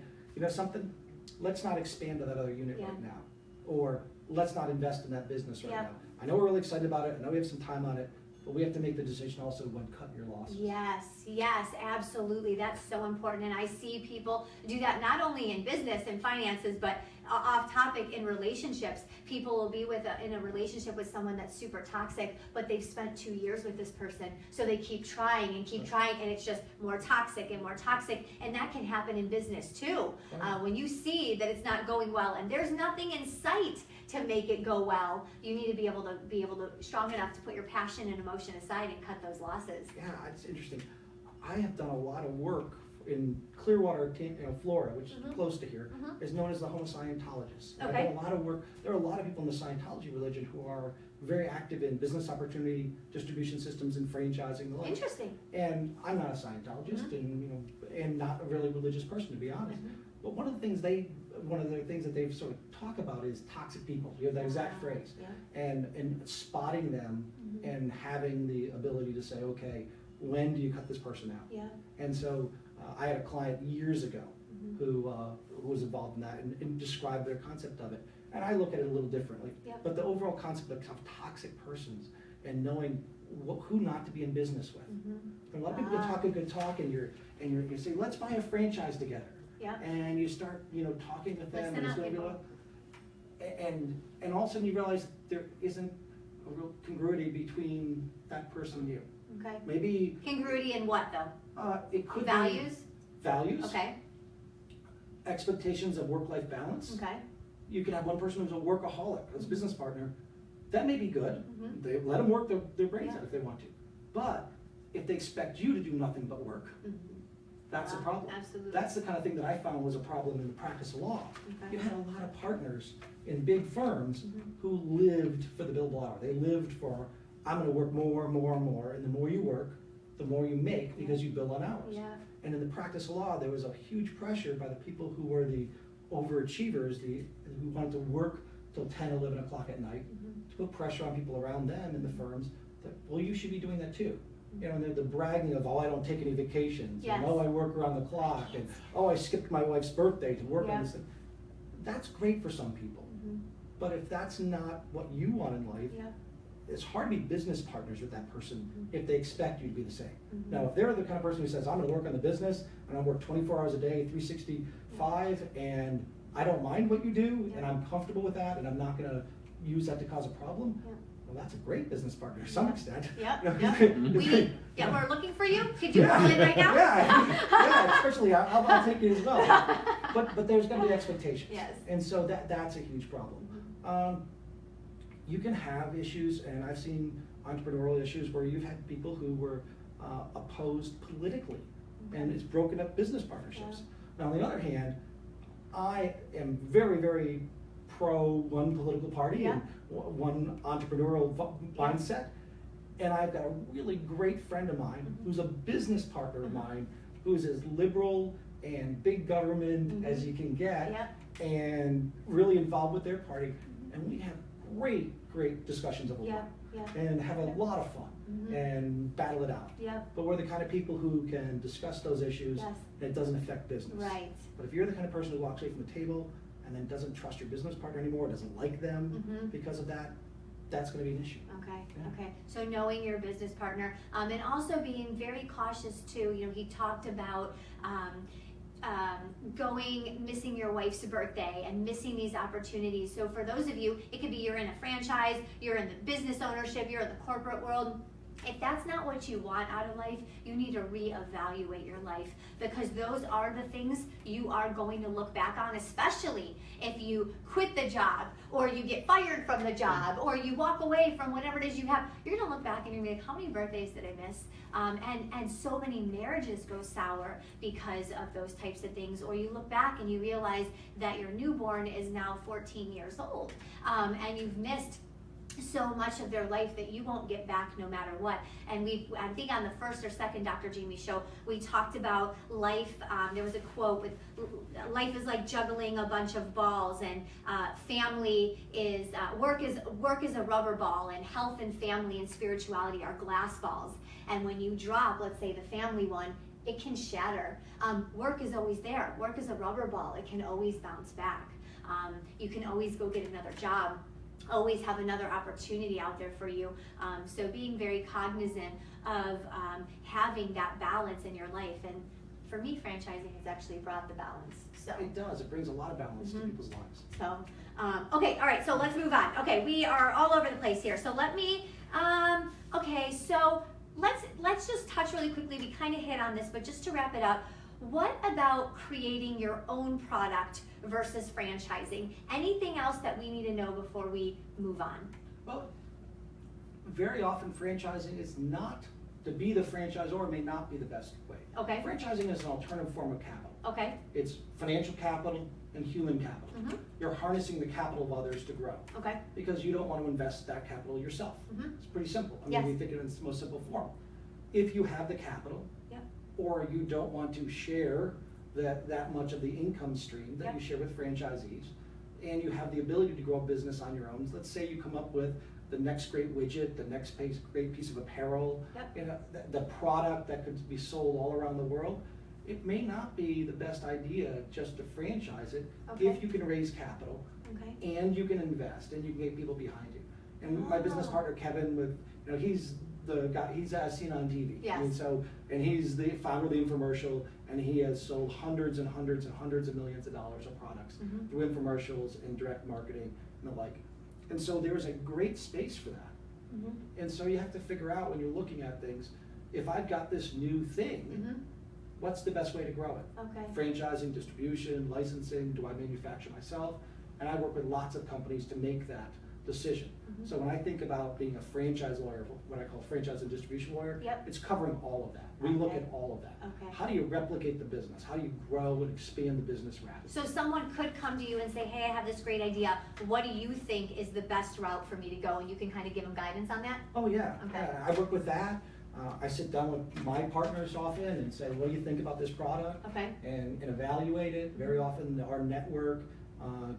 something, let's not expand to that other unit right now, or let's not invest in that business right now. I know we're really excited about it. I know we have some time on it, but we have to make the decision also when cut your losses. Yes, absolutely. That's so important. And I see people do that not only in business and finances, but off topic in relationships. People will be in a relationship with someone that's super toxic, but they've spent 2 years with this person. So they keep trying, and it's just more toxic and more toxic. And that can happen in business too. When you see that it's not going well and there's nothing in sight to make it go well, you need to be able to strong enough to put your passion and emotion aside and cut those losses. Yeah, it's interesting. I have done a lot of work in Clearwater, Florida, which is close to here, is known as the Home Scientologists. Okay. I've done a lot of work. There are a lot of people in the Scientology religion who are very active in business opportunity, distribution systems, and franchising. The like. Interesting. And I'm not a Scientologist, and not a really religious person, to be honest. But one of the things that they've sort of talk about is toxic people. You have that exact phrase, and spotting them and having the ability to say, okay, when do you cut this person out? Yeah. And so I had a client years ago who was involved in that and described their concept of it. And I look at it a little differently. But the overall concept of toxic persons and knowing who not to be in business with. A lot of people talk a good talk, and you say, let's buy a franchise together. And you start talking with them, and it's going to be and all of a sudden you realize there isn't a real congruity between that person and you. Okay. Maybe congruity in what though? It could values. Be values. Okay. expectations of work-life balance. Okay. You can have one person who's a workaholic, as a business partner. That may be good. Mm-hmm. They let them work their brains Yeah. out if they want to. But if they expect you to do nothing but work, Mm-hmm. that's a problem. Absolutely. That's the kind of thing that I found was a problem in the practice of law. Okay. You had a lot of partners in big firms Mm-hmm. who lived for the billable hour. They lived for, I'm gonna work more and more and more, and the more you work, the more you make because you bill on hours. Yeah. And in the practice of law, there was a huge pressure by the people who were the overachievers, who wanted to work till 10, 11 o'clock at night, Mm-hmm. to put pressure on people around them in the firms that, well, you should be doing that too. You know, and the bragging of, oh, I don't take any vacations, Yes. and oh, I work around the clock, and oh, I skipped my wife's birthday to work Yeah. on this thing. That's great for some people. Mm-hmm. But if that's not what you want in life, Yeah. it's hard to be business partners with that person Mhm. if they expect you to be the same. Mhm. Now, if they're the kind of person who says, I'm gonna work on the business, and I'll work 24 hours a day, 365, and I don't mind what you do, and Yeah. I'm comfortable with that, and I'm not gonna use that to cause a problem, Yeah. well, that's a great business partner to some Yeah. extent. Yep, You know, yep. We're looking for you. Could you Yeah. call in right now? yeah, especially I'll take it as well. But there's gonna be expectations. Yes. And so that's a huge problem. You can have issues, and I've seen entrepreneurial issues where you've had people who were opposed politically, and it's broken up business partnerships. Now, on the other hand, I am very, very pro one political party Yeah. and one entrepreneurial mindset. And I've got a really great friend of mine Mhm. who's a business partner of Mhm. mine who's as liberal and big government Mhm. as you can get, Yep. and really involved with their party. And we have great discussions over Yeah. wine Yeah. and have a lot of fun Mhm. and battle it out. Yep. But we're the kind of people who can discuss those issues Yes. and it doesn't affect business. Right. But if you're the kind of person who walks away from the table and then doesn't trust your business partner anymore, doesn't like them Mhm. because of that, that's going to be an issue. Okay, Yeah. okay. So knowing your business partner, and also being very cautious too. You know, he talked about missing your wife's birthday and missing these opportunities. So for those of you, it could be you're in a franchise, you're in the business ownership, you're in the corporate world. If that's not what you want out of life, you need to reevaluate your life, because those are the things you are going to look back on, especially if you quit the job or you get fired from the job or you walk away from whatever it is you have. You're going to look back and you're going to be like, how many birthdays did I miss? And so many marriages go sour because of those types of things. Or you look back and you realize that your newborn is now 14 years old, and you've missed so much of their life that you won't get back no matter what. And I think on the first or second Dr. Jaime Show, we talked about life. There was a quote with, life is like juggling a bunch of balls, and family is, work is a rubber ball, and health and family and spirituality are glass balls. And when you drop, let's say the family one, it can shatter. Work is always there. Work is a rubber ball. It can always bounce back. You can always go get another job. Always have another opportunity out there for you. So being very cognizant of having that balance in your life. And for me, franchising has actually brought the balance. So It does. It brings a lot of balance to people's lives. So, okay, all right, so let's move on. Okay, we are all over the place here. So let me, okay, so let's just touch really quickly. We kind of hit on this, but just to wrap it up, what about creating your own product versus franchising? Anything else that we need to know before we move on? Well, very often franchising is not, to be the franchisor may not be the best way. Okay. Franchising is an alternative form of capital. Okay. It's financial capital and human capital. Mhm. You're harnessing the capital of others to grow. Okay. Because you don't want to invest that capital yourself. Mhm. It's pretty simple. I mean, Yes. you think of it in its most simple form. If you have the capital, Yep. or you don't want to share that much of the income stream that Yep. you share with franchisees, and you have the ability to grow a business on your own. Let's say you come up with the next great widget, the next great piece of apparel, Yep. you know, the product that could be sold all around the world. It may not be the best idea just to franchise it Okay. if you can raise capital Okay. and you can invest and you can get people behind you. And my business Oh. partner Kevin, he's the guy, he's as seen on TV. Yes. I mean, and he's the founder of the infomercial, and he has sold hundreds and hundreds and hundreds of millions of dollars of products Mhm. through infomercials and direct marketing and the like. And so there's a great space for that. Mhm. And so you have to figure out when you're looking at things, if I've got this new thing, Mhm. what's the best way to grow it? Okay. Franchising, distribution, licensing, do I manufacture myself? And I work with lots of companies to make that decision. Mhm. So when I think about being a franchise lawyer, what I call a franchise and distribution lawyer, Yep. it's covering all of that. We look at all of that. Okay. How do you replicate the business? How do you grow and expand the business rapidly? So someone could come to you and say, hey, I have this great idea. What do you think is the best route for me to go? And you can kind of give them guidance on that? Oh, yeah. Okay. Yeah, I work with that. I sit down with my partners often and say, what do you think about this product? Okay. And evaluate it. Very often our network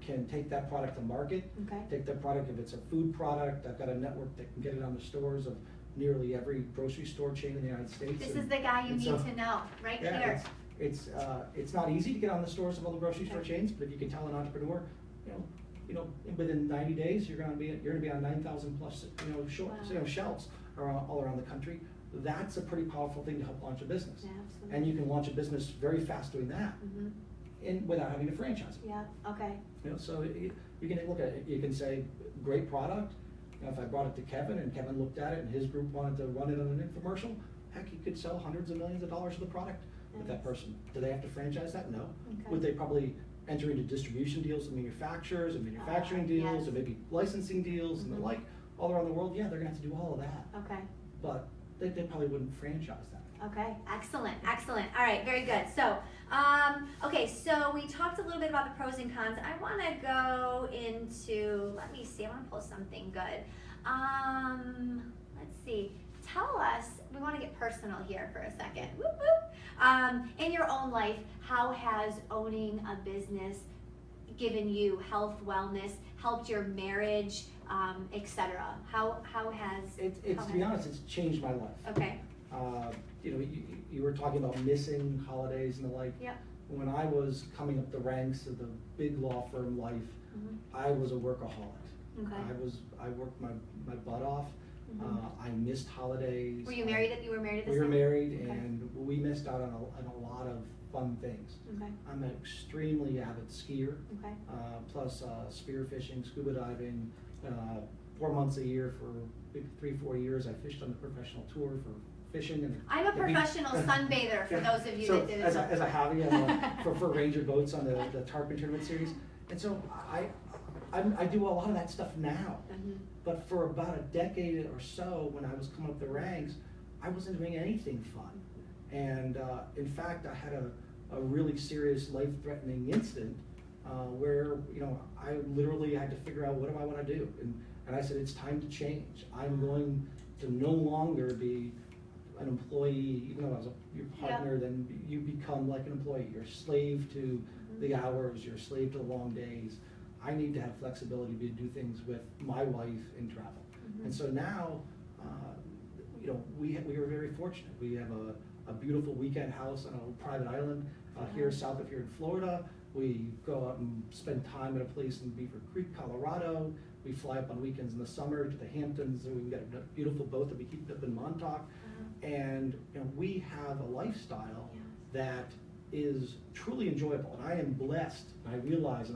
can take that product to market. Okay. Take that product, if it's a food product, I've got a network that can get it on the stores of nearly every grocery store chain in the United States. This is the guy you and need so- to know, right Yeah, here. it's not easy to get on the stores of all the grocery store chains, but if you can tell an entrepreneur, within 90 days, you're gonna be on 9,000 plus, Wow. shelves all around the country. That's a pretty powerful thing to help launch a business. Yeah, absolutely. And you can launch a business very fast doing that, Mhm. without having to franchise it. Yeah, okay. So you can look at it, you can say, great product. If I brought it to Kevin and Kevin looked at it and his group wanted to run it on an infomercial, heck, you could sell hundreds of millions of dollars of the product with that person. Do they have to franchise that? No. Okay. Would they probably enter into distribution deals with manufacturers and manufacturing deals, yes. and maybe licensing deals and the Mhm. like all around the world? Yeah, they're gonna have to do all of that, Okay. but they probably wouldn't franchise that. Okay, excellent, excellent. All right, very good. So, okay, so we talked a little bit about the pros and cons. I want to go into, let me see, I want to pull something good. Let's see. Tell us, we want to get personal here for a second. Whoop, whoop. In your own life, how has owning a business given you health, wellness, helped your marriage, etc.? How has To be honest, it's changed my life. Okay. You were talking about missing holidays and the like. Yep. When I was coming up the ranks of the big law firm life, Mhm. I was a workaholic. Okay. I worked my butt off. Mhm. I missed holidays. Were you married? You were married at this We were time? married, Okay. and we missed out on a lot of fun things. Okay. I'm an extremely avid skier, Okay. plus spearfishing, scuba diving. 4 months a year for maybe 3-4 years, I fished on the professional tour for fishing. And I'm a the beach. professional sunbather for those of you So that didn't as know. a hobby, for Ranger boats on the Tarpon Tournament Series. And so I do a lot of that stuff now. Mhm. But for about a decade or so, when I was coming up the ranks, I wasn't doing anything fun. And in fact, I had a really serious life-threatening incident where I literally had to figure out, what do I want to do? And I said, it's time to change. I'm going to no longer be an employee. Even though I was your partner, then you become like an employee. You're a slave to the hours, you're a slave to the long days. I need to have flexibility to do things with my wife and travel. Mhm. And so now, we are very fortunate. We have a beautiful weekend house on a private island here south of here in Florida. We go out and spend time at a place in Beaver Creek, Colorado. We fly up on weekends in the summer to the Hamptons, and we've got a beautiful boat that we keep up in Montauk. And we have a lifestyle that is truly enjoyable, and I am blessed. And I realize,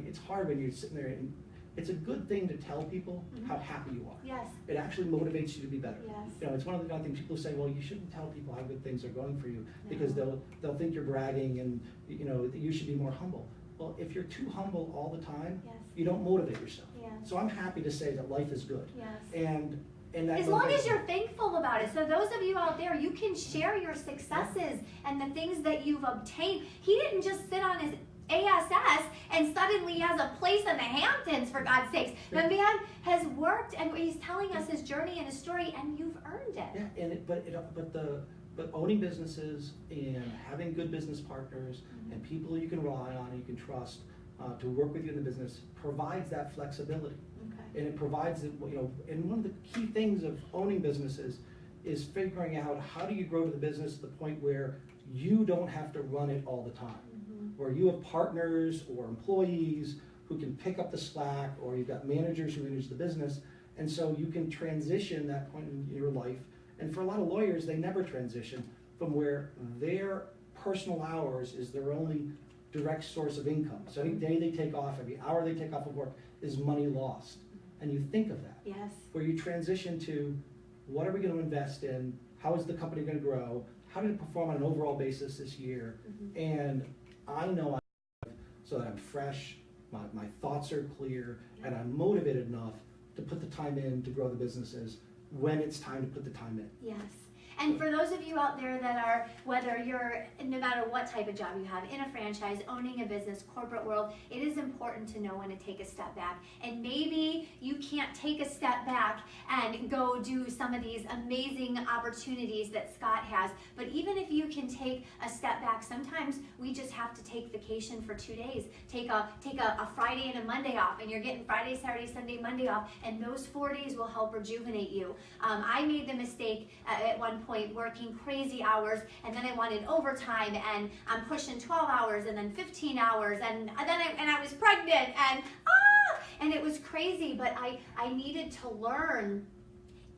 it's hard when you're sitting there, and it's a good thing to tell people how happy you are. Yes. It actually motivates you to be better. Yes. It's one of the things people say, well, you shouldn't tell people how good things are going for you because they'll think you're bragging, and that you should be more humble. Well, if you're too humble all the time, Yes. you don't motivate yourself. Yes. So I'm happy to say that life is good. Yes. And that As long as motivates you're me. thankful about it. So those of you out there, you can share your successes and the things that you've obtained. He didn't just sit on his ASS and suddenly has a place in the Hamptons, for God's sakes. The man has worked, and he's telling us his journey and his story, and you've earned it. Yeah, but owning businesses and having good business partners and people you can rely on and you can trust to work with you in the business provides that flexibility. Okay. And it provides and one of the key things of owning businesses is figuring out, how do you grow to the business to the point where you don't have to run it all the time, where you have partners or employees who can pick up the slack, or you've got managers who manage the business, and so you can transition that point in your life. And for a lot of lawyers, they never transition from where their personal hours is their only direct source of income. So every day they take off, every hour they take off of work is money lost. And you think of that. Yes. Where you transition to, what are we going to invest in? How is the company going to grow? how did it perform on an overall basis this year? And I know so that I'm fresh, my thoughts are clear, and I'm motivated enough to put the time in to grow the businesses when it's time to put the time in. Yes. And for those of you out there that are, whether you're, no matter what type of job you have, in a franchise, owning a business, corporate world, it is important to know when to take a step back. And maybe you can't take a step back and go do some of these amazing opportunities that Scott has. But even if you can take a step back, sometimes we just have to take vacation for 2 days. Take a Friday and a Monday off, and you're getting Friday, Saturday, Sunday, Monday off, and those 4 days will help rejuvenate you. I made the mistake at one point working crazy hours, and then I wanted overtime, and I'm pushing 12 hours and then 15 hours, and then I was pregnant, and it was crazy. But I needed to learn.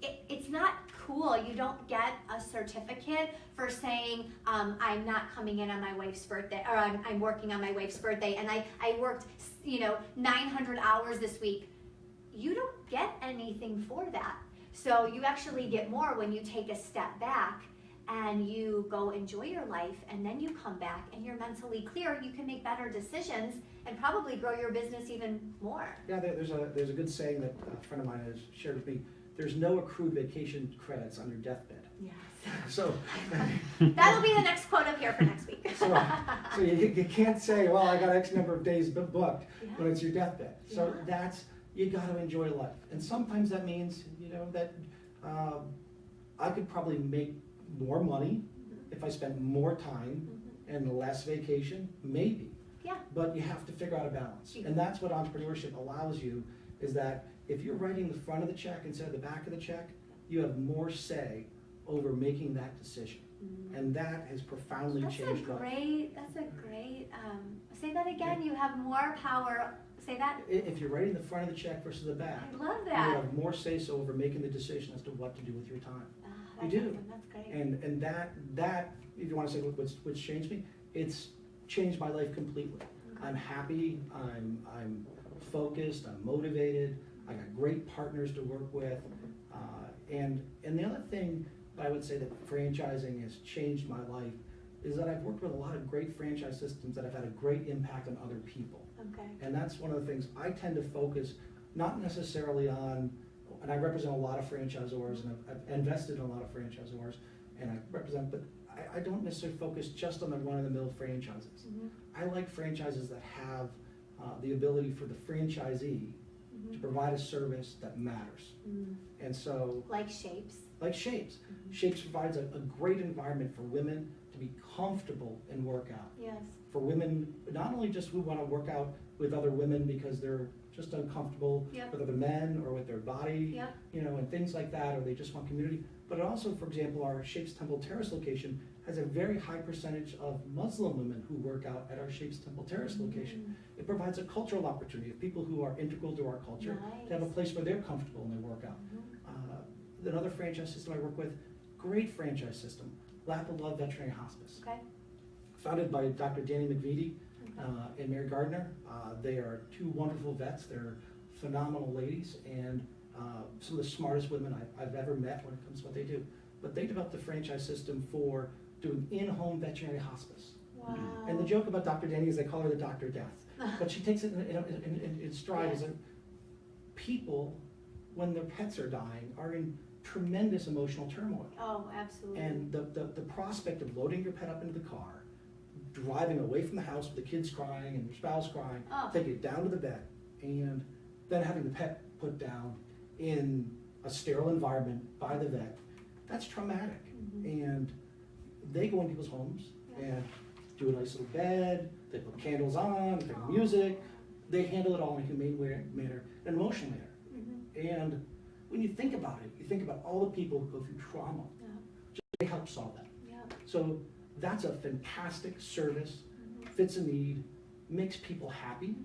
It's not cool. You don't get a certificate for saying I'm not coming in on my wife's birthday, or I'm working on my wife's birthday, and I worked 900 hours this week. You don't get anything for that. So you actually get more when you take a step back and you go enjoy your life, and then you come back and you're mentally clear. You can make better decisions and probably grow your business even more. Yeah, there's a good saying that a friend of mine has shared with me. There's no accrued vacation credits on your deathbed. Yes. So that'll be the next quote up here for next week. so you can't say, well, I got X number of days booked when it's your deathbed. So you got to enjoy life, and sometimes that means that I could probably make more money if I spent more time and less vacation, maybe. Yeah. But you have to figure out a balance, and that's what entrepreneurship allows you. Is that if you're writing the front of the check instead of the back of the check, you have more say over making that decision, and that has profoundly changed life. That's a great. Say that again. You have more power. Say that. If you're writing the front of the check versus the back, I love that. You have more say-so over making the decision as to what to do with your time. You do. Awesome. That's great. And that, if you want to say what's changed me, it's changed my life completely. I'm happy. I'm focused. I'm motivated. I got great partners to work with. And the other thing that I would say that franchising has changed my life is that I've worked with a lot of great franchise systems that have had a great impact on other people. Okay. And that's one of the things I tend to focus, not necessarily on, and I represent a lot of franchisors, and I've invested in a lot of franchisors, and I represent, but I don't necessarily focus just on the run-of-the-mill franchises. I like franchises that have the ability for the franchisee to provide a service that matters. And so, like Shapes. Shapes provides a great environment for women to be comfortable in workout. Yes. For women, not only just who want to work out with other women because they're just uncomfortable with other men or with their body, and things like that, or they just want community, but also, for example, our Shapes Temple Terrace location has a very high percentage of Muslim women who work out at our Shapes Temple Terrace location. It provides a cultural opportunity of people who are integral to our culture to have a place where they're comfortable in their workout. Another franchise system I work with, great franchise system, Lap of Love Veterinary Hospice. Okay. Founded by Dr. Danny McVitie and Mary Gardner. They are two wonderful vets. They're phenomenal ladies, and some of the smartest women I've ever met when it comes to what they do. But they developed a franchise system for doing in-home veterinary hospice. Wow. And the joke about Dr. Danny is they call her the Dr. Death. But she takes it in stride. Is that people, when their pets are dying, are in tremendous emotional turmoil. Oh, absolutely. And the prospect of loading your pet up into the car, driving away from the house with the kids crying and your spouse crying, taking it down to the vet, and then having the pet put down in a sterile environment by the vet, that's traumatic. And they go in people's homes and do a nice little bed, they put candles on, they play music, they handle it all in a humane manner, an emotional manner. And when you think about it, you think about all the people who go through trauma. They help solve that. So that's a fantastic service, fits a need, makes people happy,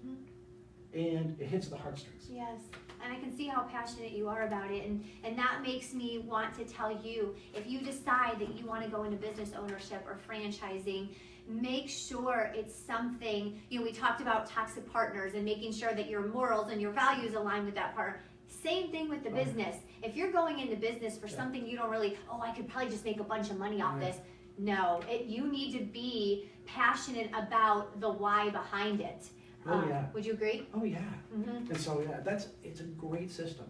and it hits the heartstrings. Yes, and I can see how passionate you are about it, and that makes me want to tell you, if you decide that you want to go into business ownership or franchising, make sure it's something, we talked about toxic partners and making sure that your morals and your values align with that partner. Same thing with the business. If you're going into business for something you don't really, I could probably just make a bunch of money off this, No, you need to be passionate about the why behind it. Oh yeah. Would you agree? Oh yeah. Mm-hmm. And so yeah, it's a great system.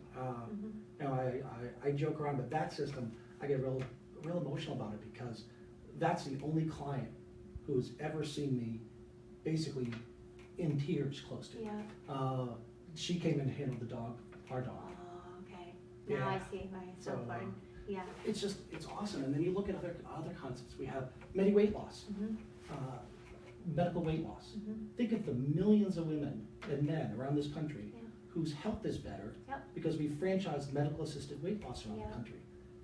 You know, I joke around, but that system, I get real emotional about it because that's the only client who's ever seen me basically in tears close to. Yeah. She came in to handle the dog, our dog. Oh, okay. Now Yeah. I see why it's so important. Yeah. It's awesome. And then you look at other concepts. We have weight loss, medical weight loss. Think of the millions of women and men around this country whose health is better because we franchised medical assisted weight loss around the country,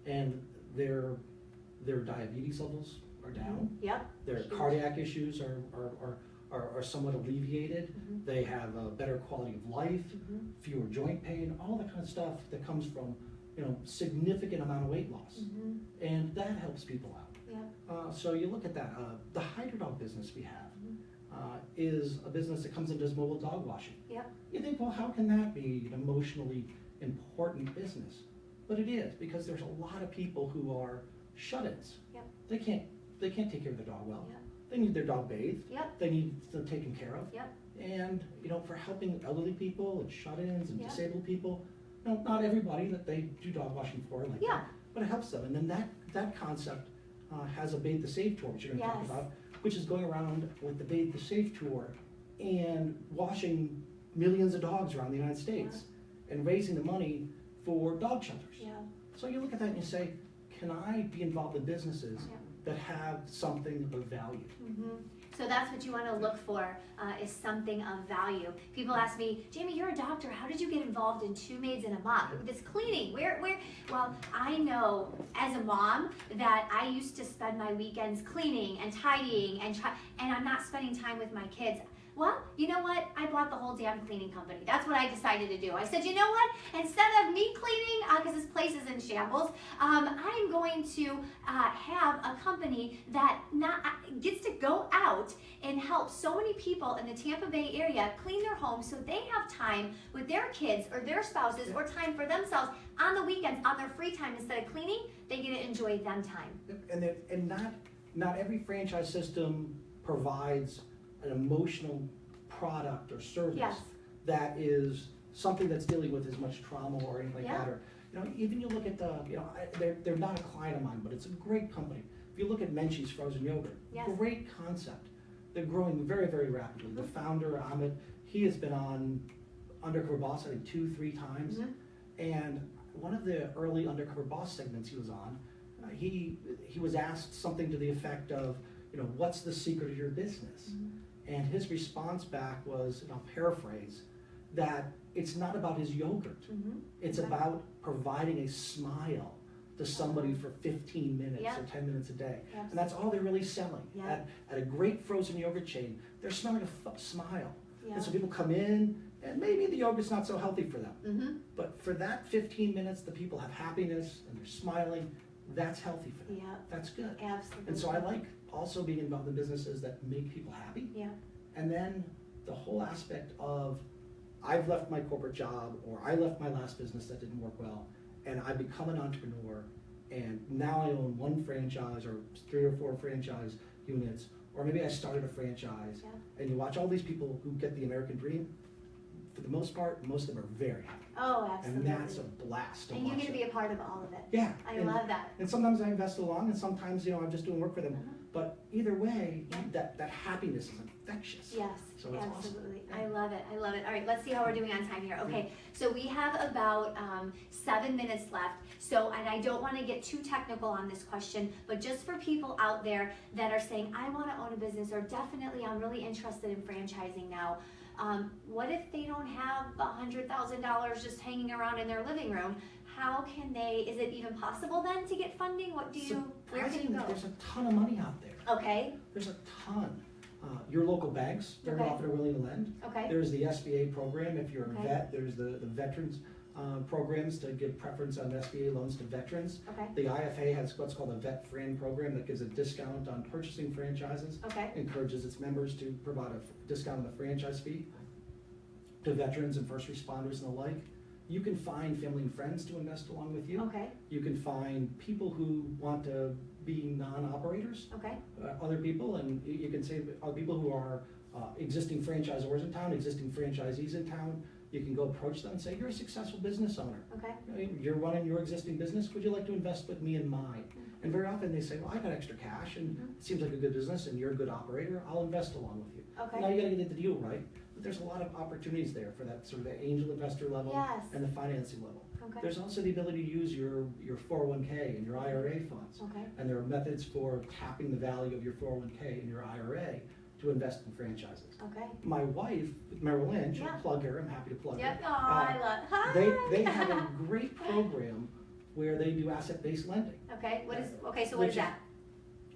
and their diabetes levels are down. Their cardiac issues are somewhat alleviated. They have a better quality of life, fewer joint pain, all that kind of stuff that comes from, you know, significant amount of weight loss, and that helps people out. So you look at that. The Hydrodog business we have is a business that comes and does mobile dog washing. You think, well, how can that be an emotionally important business? But it is, because there's a lot of people who are shut-ins. They can't take care of their dog well. They need their dog bathed. They need them taken care of. And, you know, for helping elderly people and shut-ins and disabled people, you know, not everybody that they do dog washing for like that, but it helps them. And then that concept has a Bathe the Save tour, which you're going to talk about, which is going around with the Bathe the Save tour and washing millions of dogs around the United States and raising the money for dog shelters. So you look at that and you say, can I be involved in businesses that have something of value? So that's what you want to look for, is something of value. People ask me, Jamie, you're a doctor. How did you get involved in two maids and a mop? This cleaning, where? Well, I know as a mom that I used to spend my weekends cleaning and tidying and I'm not spending time with my kids. Well, you know what? I bought the whole damn cleaning company. That's what I decided to do. I said, you know what? Instead of me cleaning, because this place is in shambles, I'm going to have a company that gets to go out and help so many people in the Tampa Bay area clean their homes so they have time with their kids or their spouses or time for themselves on the weekends, on their free time. Instead of cleaning, they get to enjoy them time. And not every franchise system provides an emotional product or service that is something that's dealing with as much trauma or anything like that. Or, you know, even you look at they're not a client of mine, but it's a great company. If you look at Menchie's frozen yogurt, great concept. They're growing very, very rapidly. The founder, Amit, he has been on Undercover Boss, I think 2-3 times. And one of the early Undercover Boss segments he was on, he was asked something to the effect of, you know, what's the secret of your business? And his response back was, and I'll paraphrase, that it's not about his yogurt. It's about providing a smile to somebody for 15 minutes or 10 minutes a day. And that's all they're really selling. At a great frozen yogurt chain, they're smelling a smile. And so people come in, and maybe the yogurt's not so healthy for them. But for that 15 minutes, the people have happiness and they're smiling. That's healthy for them. That's good. Absolutely. And so I like also being involved in businesses that make people happy. And then the whole aspect of, I've left my corporate job, or I left my last business that didn't work well, and I become an entrepreneur, and now I own one franchise or 3 or 4 franchise units, or maybe I started a franchise, and you watch all these people who get the American dream. For the most part, most of them are very happy. Oh, absolutely. And that's a blast to watch. And you get to be a part of all of it. Yeah. I love that. And sometimes I invest along, and sometimes, you know, I'm just doing work for them. But either way, that happiness is infectious. Yes, so it's absolutely. Awesome. I love it. I love it. All right, let's see how we're doing on time here. Okay, so we have about 7 minutes left. So, and I don't want to get too technical on this question, but just for people out there that are saying, I want to own a business, or definitely I'm really interested in franchising now. What if they don't have $100,000 just hanging around in their living room? How can they, is it even possible then to get funding? Where can you go? There's a ton of money out there. Okay. There's a ton. Your local banks very often are willing to lend. Okay. There's the Sba program. If you're a vet, there's the veterans programs to give preference on SBA loans to veterans. Okay. The IFA has what's called a Vet Fran program that gives a discount on purchasing franchises. Okay. Encourages its members to provide a discount on the franchise fee to veterans and first responders and the like. You can find family and friends to invest along with you. Okay. You can find people who want to be non-operators, Okay. other people, and you can say people who are existing franchisors in town, existing franchisees in town. You can go approach them and say, you're a successful business owner. Okay. You're running your existing business. Would you like to invest with me in mine? And very often they say, well, I got extra cash and it seems like a good business and you're a good operator. I'll invest along with you. Okay. Now you got to get the deal right. But there's a lot of opportunities there for that sort of the angel investor level Yes. and the financing level. Okay. There's also the ability to use your 401k and your IRA funds. Okay. And there are methods for tapping the value of your 401k and your IRA to invest in franchises. Okay. My wife, Merrill Lynch, Yeah. plug her, I'm happy to plug Yep. her. Oh, I love. Hi. They have a great program where they do asset-based lending. Okay. Okay. So what is that?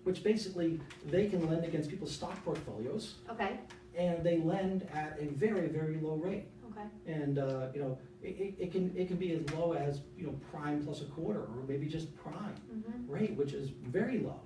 Which basically, they can lend against people's stock portfolios, Okay. and they lend at a very, very low rate. Okay. And, it can be as low as, prime plus a quarter, or maybe just prime rate, which is very low.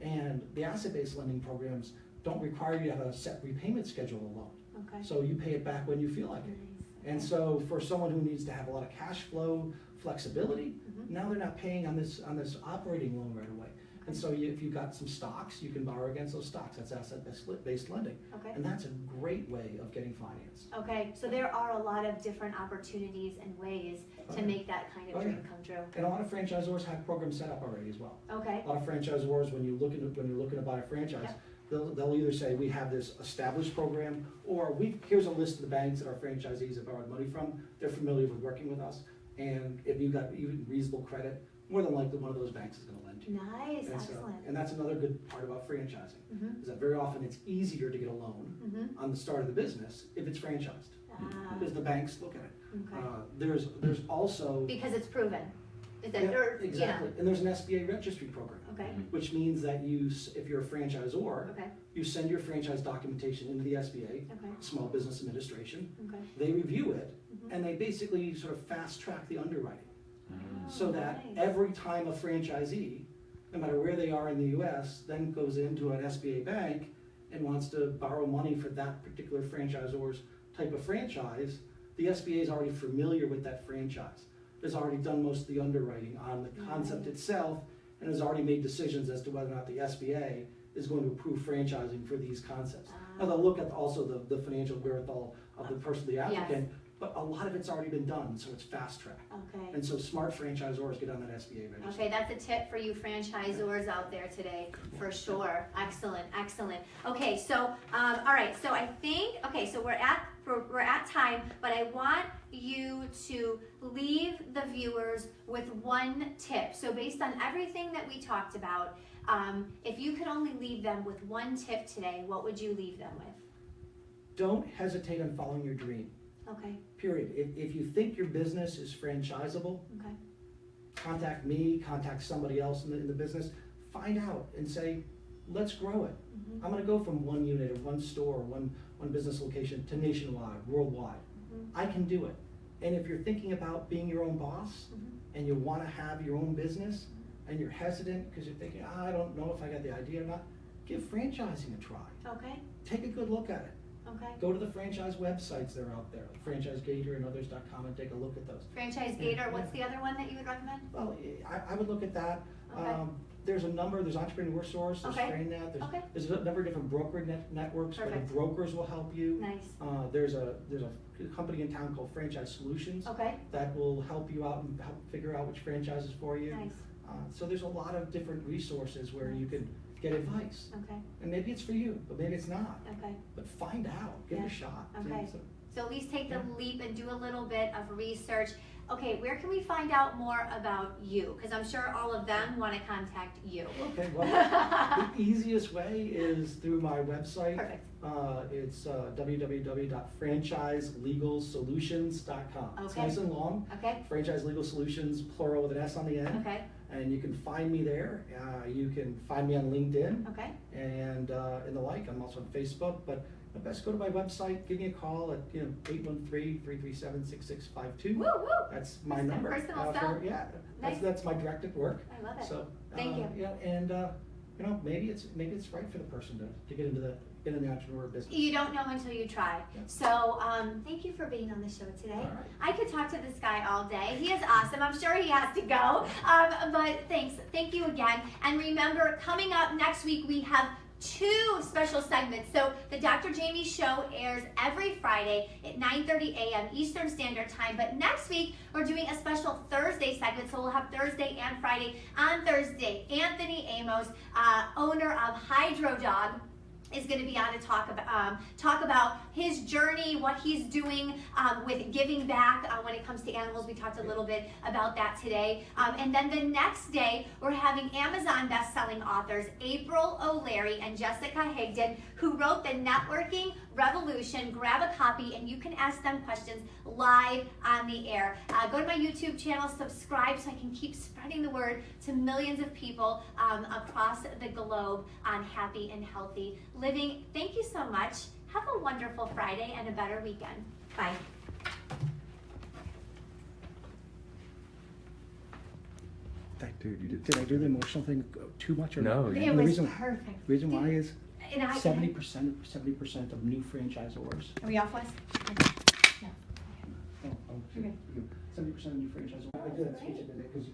And the asset-based lending programs don't require you to have a set repayment schedule alone. Okay. So you pay it back when you feel like it. Nice. And so for someone who needs to have a lot of cash flow flexibility, now they're not paying on this operating loan right away. And so if you've got some stocks, you can borrow against those stocks. That's asset-based lending. Okay. And that's a great way of getting finance. Okay, so there are a lot of different opportunities and ways to make that kind of dream come true. And a lot of franchisors have programs set up already as well. Okay. A lot of franchisors, when you're looking to buy a franchise, they'll either say, we have this established program, or here's a list of the banks that our franchisees have borrowed money from. They're familiar with working with us. And if you've got even reasonable credit, more than likely one of those banks is going to lend to you. Nice, And excellent. and that's another good part about franchising, is that very often it's easier to get a loan on the start of the business if it's franchised, because the banks look at it. Okay. There's also... Because it's proven. Exactly, and there's an Sba Registry Program, Okay. which means that if you're a franchisor, Okay. you send your franchise documentation into the SBA, Okay. Small Business Administration. Okay. They review it, and they basically sort of fast track the underwriting. Oh, So that nice. every time a franchisee, no matter where they are in the US, then goes into an SBA bank and wants to borrow money for that particular franchisor's type of franchise, the SBA is already familiar with that franchise. Has already done most of the underwriting on the concept itself, and has already made decisions as to whether or not the SBA is going to approve franchising for these concepts. Now they'll look at also the financial wherewithal of the person, the applicant, but a lot of it's already been done, so it's fast track. Okay. And so smart franchisors get on that SBA register. Okay, that's a tip for you franchisors out there today, for sure. Excellent, excellent. Okay, so all right, so I think so we're at time, but I want you to leave the viewers with one tip. So based on everything that we talked about, if you could only leave them with one tip today, what would you leave them with? Don't hesitate on following your dream. Okay. Period. If you think your business is franchisable, Okay. contact me, contact somebody else in the business, find out and say, let's grow it. I'm going to go from one unit or one store, one business location to nationwide, worldwide. I can do it. And if you're thinking about being your own boss and you want to have your own business and you're hesitant because you're thinking, I don't know if I got the idea or not, give franchising a try. Okay. Take a good look at it. Okay. Go to the franchise websites that are out there, like FranchiseGator and others.com, and take a look at those. FranchiseGator, what's the other one that you would recommend? Well, I would look at that. Okay. There's Entrepreneur Source, there's Okay. FrainNet, there's a number of different broker networks where the Perfect. brokers will help you. Nice. There's a company in town called Franchise Solutions Okay. that will help you out and help figure out which franchise is for you. Nice. So there's a lot of different resources where you can get advice. Okay. And maybe it's for you, but maybe it's not. Okay. But find out, give it a shot. Okay. So- So at least take the leap and do a little bit of research. Okay, where can we find out more about you? Because I'm sure all of them want to contact you. Okay, well, the easiest way is through my website. Perfect. It's www.franchiselegalsolutions.com. It's Okay. nice and long. Okay. Franchise Legal Solutions, plural with an S on the end. Okay. And you can find me there. You can find me on LinkedIn Okay. and the like. I'm also on Facebook, but best go to my website. Give me a call at 813-337-6652. Woo woo. That's my That's the number. personal cell. Yeah, Nice. that's my direct at work. I love it. So Thank you. Yeah, and maybe it's right for the person to get into in the entrepreneur business. You don't know until you try. Yeah. So thank you for being on the show today. All right. I could talk to this guy all day. He is awesome. I'm sure he has to go. But thanks. Thank you again. And remember, coming up next week, we have 2 special segments. So the Dr. Jaime Show airs every Friday at 9:30 a.m. Eastern Standard Time. But next week, we're doing a special Thursday segment. So we'll have Thursday and Friday. On Thursday, Anthony Amos, owner of Hydro Dog, is going to be on to talk about his journey, what he's doing with giving back when it comes to animals. We talked a little bit about that today. And then the next day, we're having Amazon best-selling authors April O'Leary and Jessica Higdon, who wrote The Networking Revolution. Grab a copy and you can ask them questions live on the air. Go to my YouTube channel, subscribe so I can keep spreading the word to millions of people across the globe on happy and healthy living. Thank you so much. Have a wonderful Friday and a better weekend. Bye. Did I do the emotional thing too much or No, not? It And the was reason, perfect. reason why is And I 70% of new franchisors. Are we off, Wes? No. Oh, Okay. 70% of new franchisors. I did that speech today because